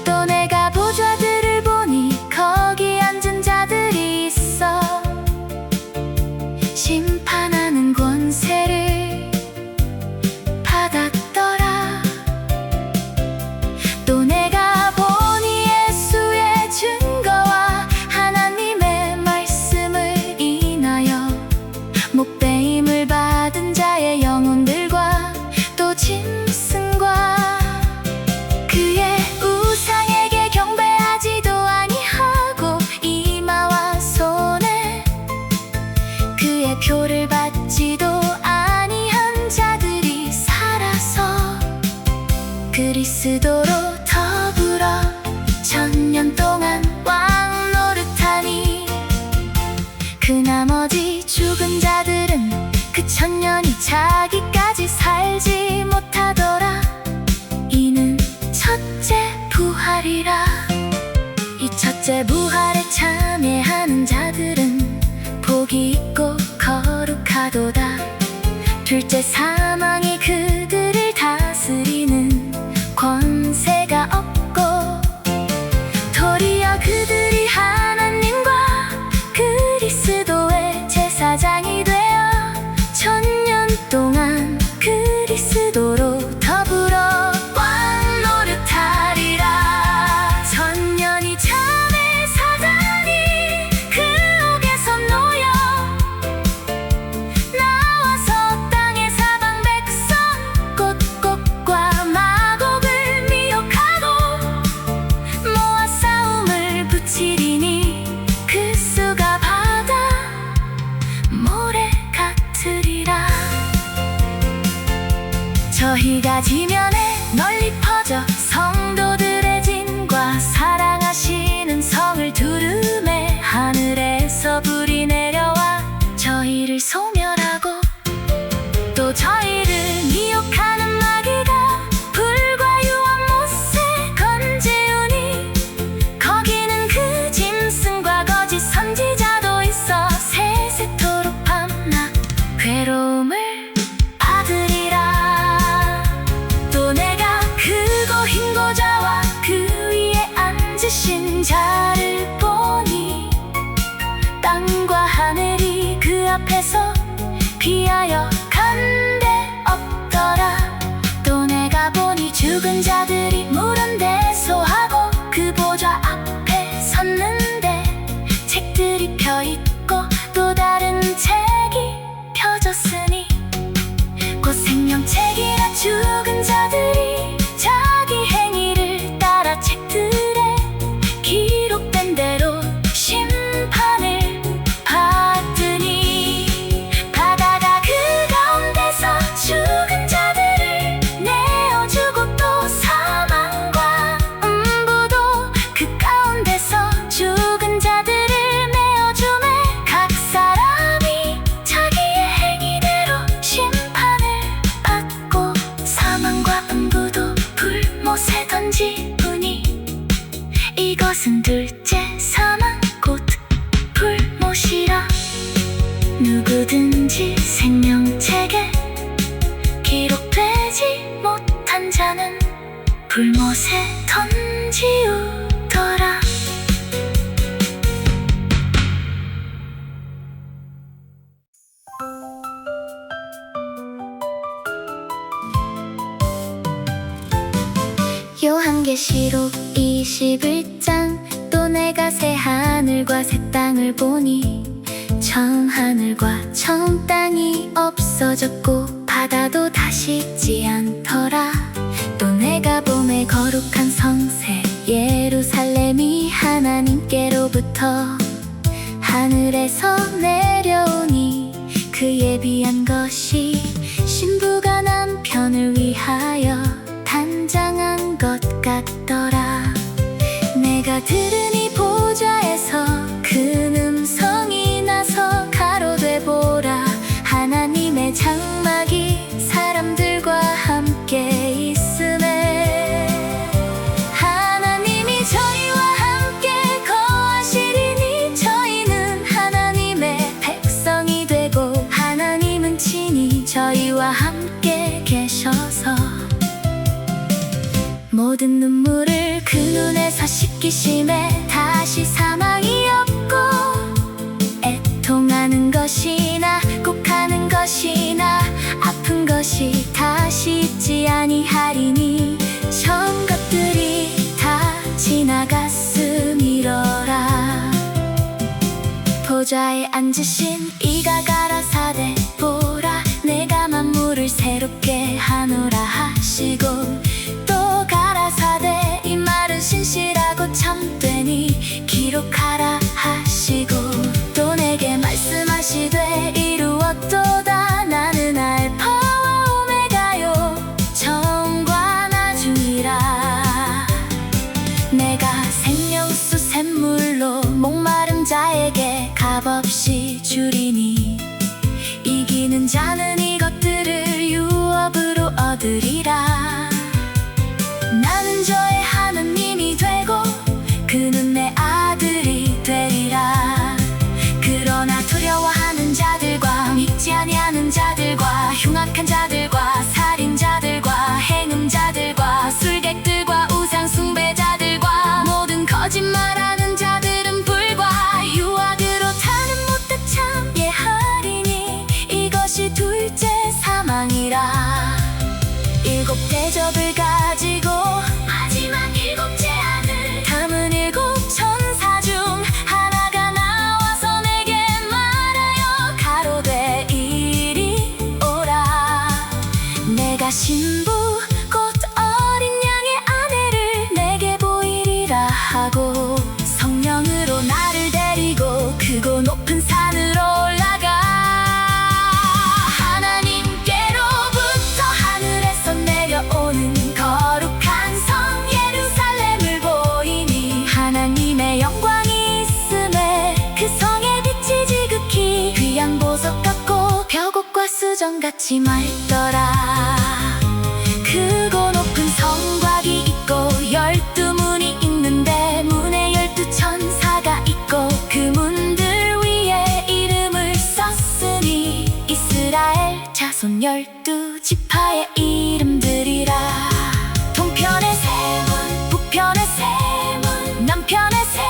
또 내가 보좌들을 보니 거기 앉은 자들이 있어 심판하는 권세를 받았더라. 또 내가 보니 예수의 증거와 하나님의 말씀을 인하여 목배임을 받은 자의 영혼들과 또 짐승과 그의 우상에게 경배하지도 아니하고 이마와 손에 그의 표를 받지도 아니한 자들이 살아서 그리스도로 더불어 천년 동안 왕 노릇하니 그 나머지 죽은 자들은 그 천년이 자기까지 살지 못하더라. 이는 첫째 부활이라. 이 첫째 부활에 참여하는 자들은 복이 있고 거룩하도다. 둘째 사망이 그들을 다스리는 권세가 없고, 도리어 그들이 하나님과 그리스도의 제사장이 되어 천년 동안 그리스도로 더불어 왕 노릇하리라. 천년이 참에 사단이 그 옥에서 놓여 나와서 땅의 사방 백성 곳곳과 마곡을 미혹하고 모아 싸움을 붙이리니 그 수가 바다 모래 같으리라. 저희가 지면에 널리 퍼져 성도들의 진과 사랑하시는 성을 두루매 하늘에서 불이 내려와 저희를 소멸하고, 또 저희를 미혹하는 마귀가 불과 유황 못에 건재우니 거기는 그 짐승과 거짓 선지자도 있어 세세토록 밤낮 괴로움을 받으리라. 또 내가 크고 흰 고자와 그 위에 앉으신 자를 보니 땅과 하늘이 그 앞에서 피하여 간데 없더라. 또 내가 보니 죽은 자들이 물은데 소하고 그 보좌 앞에 섰는데 책들이 펴있고 또 다른 책이 펴졌으니 곧 생명책이라. 죽은 자들이 자기 행위를 따라 책들에 기록된 대로 심판을 받으니, 바다가 그 가운데서 죽은 자들을 내어주고 또 사망과 음부도 그 가운데서 죽은 자들을 내어주매 각 사람이 자기의 행위대로 심판을 받고 사망과 음부도 불못에 던지우니 이것은 둘째 사망 곧 불못이라. 누구든지 생명책에 기록되지 못한 자는 불못에 던지우더라. 요한계시록 21장. 또 내가 새 하늘과 새 땅을 보니 처음 하늘과 처음 땅이 없어졌고 바다도 다시 있지 않더라. 또 내가 봄에 거룩한 성새 예루살렘이 하나님께로부터 하늘에서 내려오니 그 예비한 것이 신부가 남편을 위하여 단장한 것 같더라. 내가 들으니 보좌에서 큰 음성이 나서 가로되 보라, 하나님의 장막이 사람들과 함께 있으매 하나님이 저희와 함께 거하시리니 저희는 하나님의 백성이 되고 하나님은 친히 저희와 함께 계셔서 모든 눈물을 그 눈에서 씻기심에 다시 사망이 없고 애통하는 것이나 곡하는 것이나 아픈 것이 다시 있지 아니하리니 처음 것들이 다 지나갔음이러라. 보좌에 앉으신 이가 가라사대 보라, 내가 만물을 새롭게 하노라 하시고 또 가라사대 이 말은 신실하고 참되니 기록하라 하시고 또 내게 말씀하시되 이루었도다. 나는 알파와 오메가요 처음과 나중이라. 내가 생명수 샘물로 목마른 자에게 값없이 주리니 이기는 자는 이것들을 유업으로 얻으리라. 나는 저의 하느님이 되고 그는 내 아들이 되리라. 그러나 두려워하는 자들과 믿지 아니하는 자들과 흉악한 수정같이 맑더라. 크고 높은 성곽이 있고 12문이 있는데 문에 12천사가 있고 그 문들 위에 이름을 썼으니 이스라엘 자손 12지파의 이름들이라. 동편의 세 문, 북편의 세 문, 남편의 세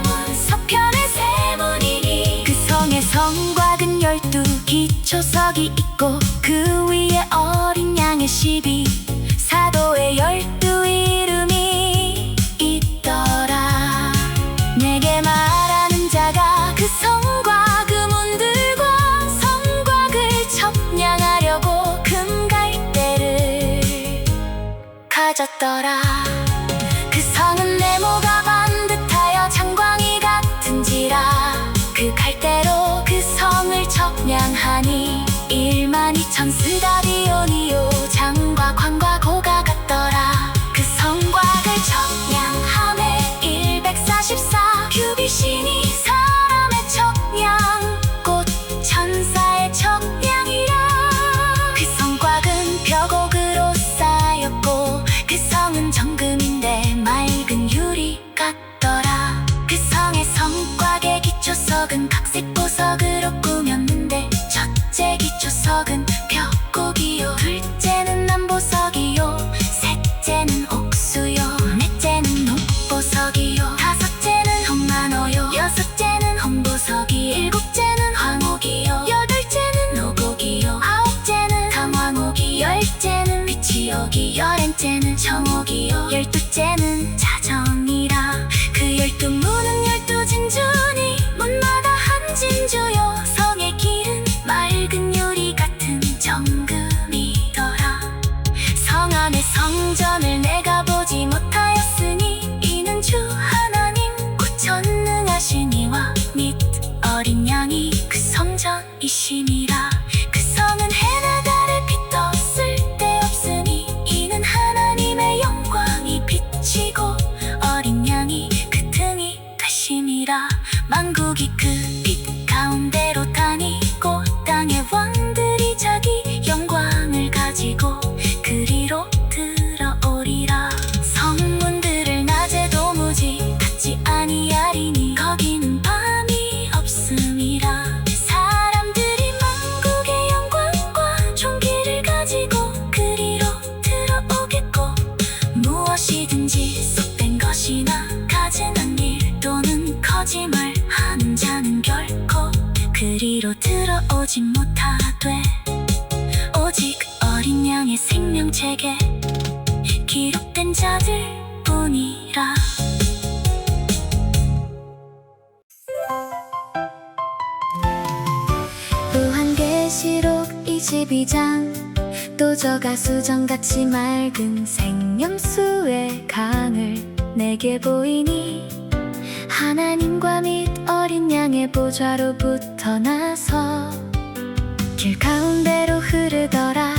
문, 서편의 세 문이니 그 성의 성곽은 12기초석이 있고 그 위에 어린 양의 12사도의 12이름이 있더라. 내게 말하는 자가 그 성과 그 문들과 성곽을 청량하려고 금갈대를 가졌더라. 그 성은 네모가 반듯하여 장광이 같은지라. 그 갈대로 그 성을 청량하니 12,000스다디오니요 장과 광과 고가 같더라. 그 성곽을 청량함에 144 규빗이니 사람의 청량 곧 천사의 청량이라. 그 성곽은 벽옥으로 쌓였고 그 성은 정금인데 맑은 유리 같더라. 그 성의 성곽의 기초석은 각색 보석으로 꾸몄는데 첫째 기초석은 벽곡이요, 둘째는 남보석이요, 셋째는 옥수요, 넷째는 녹보석이요, 다섯째는 홍만호요, 여섯째는 홍보석이, 일곱째는 황옥이요, 여덟째는 노곡이요, 아홉째는 당황옥이, 열째는 비치옥이, 열엔째는 정옥이요, 열두째는 자정이라. 그 12문은 12진주니 문마다 한 진주요. 성의 길은 맑은 유리 같은 정금이더라. 성 안의 성전을 내가 보지 못하였으니 이는 주 하나님 곧 전능하신 이와 및 어린 양이 그 성전이심이라. 그 성은 해나 달의 빛도 쓸데없으니 이는 하나님의 영광이 비치고 어린 양이 그 등이 되심이라. 만국이 그 빛 가운데로 다니고 땅의 왕들이 자기 영광을 가지고 그리로 들어오리라. 성문들을 낮에 도무지 닫지 아니하리니 거기는 밤이 없음이라. 사람들이 만국의 영광과 존귀를 가지고 그리로 들어오겠고 무엇이든지 속된 것이나 가증한 일 또는 거짓말하는 자는 결코 그리로 들어오지 못하되 오직 어린 양의 생명책에 기록된 자들 뿐이라. 요한계시록 22장 또 저가 수정같이 맑은 생명수의 강을 내게 보이니 하나님과 및 어린 양의 보좌로부터 나서 길 가운데로 흐르더라.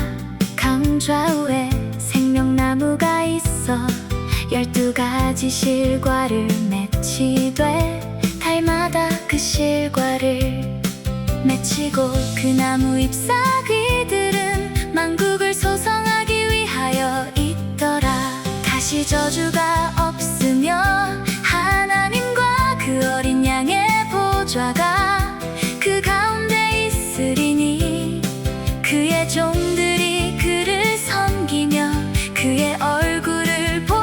강 좌우에 생명나무가 있어 12가지 실과를 맺히되 달마다 그 실과를 맺히고 그 나무 잎사귀들은 만국을 소성하기 위하여 있더라. 다시 저주가 없으며 하나님과 그 어린 양의 보좌가 그 가운데 있으리니 그의 종들이 그를 섬기며 그의 얼굴을 볼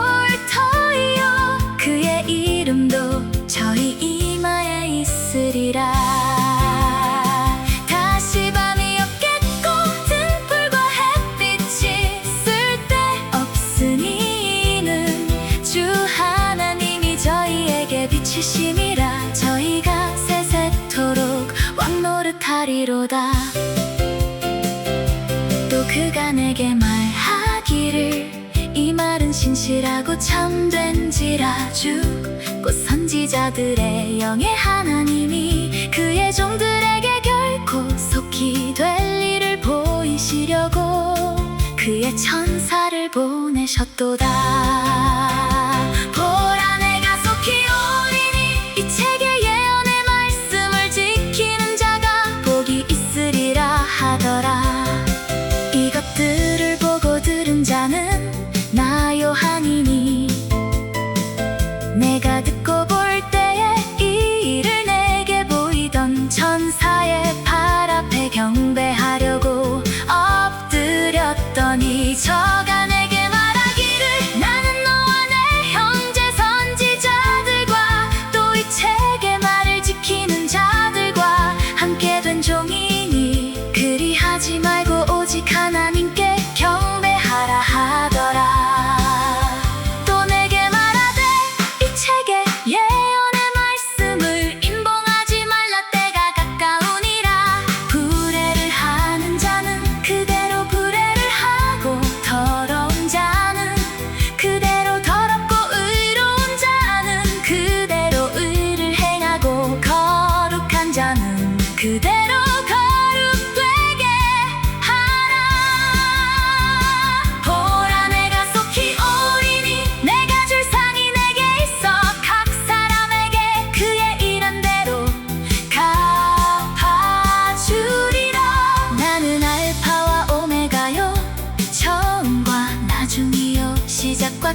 터이요 그의 이름도 저희 이마에 있으리라. 다시 밤이 없겠고 등불과 햇빛이 쓸데없으니 이는 주 하나님이 저희에게 비치심이라. 저희가 세세토록 왕노릇하리로다. 또 그가 내게 말하기를 이 말은 신실하고 참된지라. 주 곧 선지자들의 영의 하나님이 그의 종들에게 결코 속히 될 일을 보이시려고 그의 천사를 보내셨도다. 보라 내가 속히 오리니 이 책의 예언의 말씀을 지키는 자가 복이 있으리라 하더라.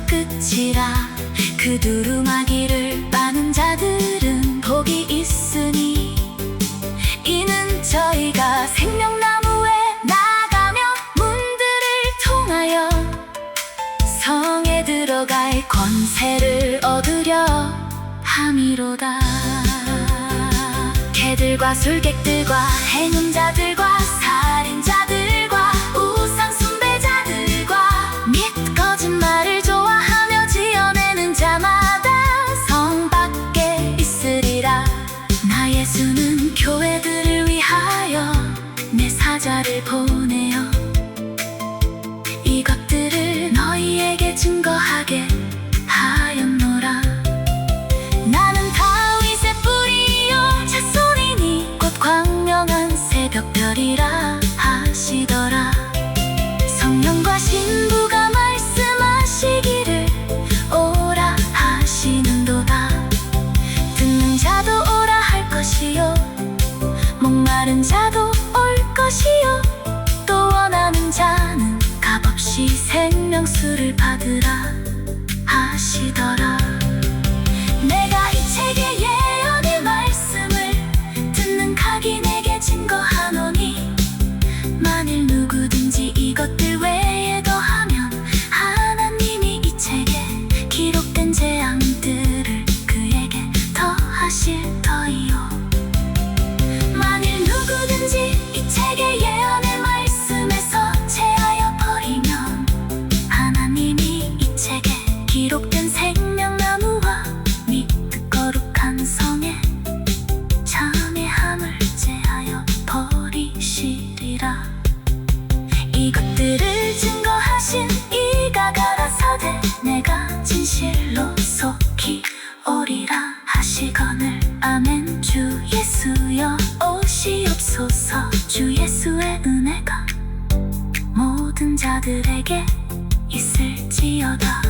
끝이라. 그 두루마기를 빠는 자들은 복이 있으니 이는 저희가 생명나무에 나가며 문들을 통하여 성에 들어갈 권세를 얻으려 함이로다. 개들과 술객들과 행음자들과 살인자들과 우상 숭배자들과 및 거짓말을 좋아하며 지어내는 자마다 성 밖에 있으리라. 나 예수는 교회들을 위하여 내 사자를 보내어 이것들을 너희에게 증거하게 하였노라. 나는 다윗의 뿌리요 자손이니 곧 광명한 새벽별이라 하시더라. 성령과 신부가 말씀하시기를 오라 하시는도다. 듣는 자도 오라 할 것이요 목마른 자도 올 것이요 또 원하는 자는 값없이 생명수를 받으라 하시더라. 내가 이 책의 예언의 말씀을 듣는 각인에게 증거하노니 만일 누구든지 이것들 외에 더하면 하나님이 이 책에 기록된 재앙들을 그에게 더하실 터이요. 만일 누구든지 이 책의 예언의 말씀에서 제하여 버리면 하나님이 이 책에 기록된 생명나무와 및 거룩한 성에 참회함을 제하여 버리시리라. 이것들을 증거하신 이가 가라사대 내가 진실로 속히 오리라 하시거늘. 아멘. 주 예수여 오시옵소서. 주 예수의 은혜가 모든 자들에게 있을지어다.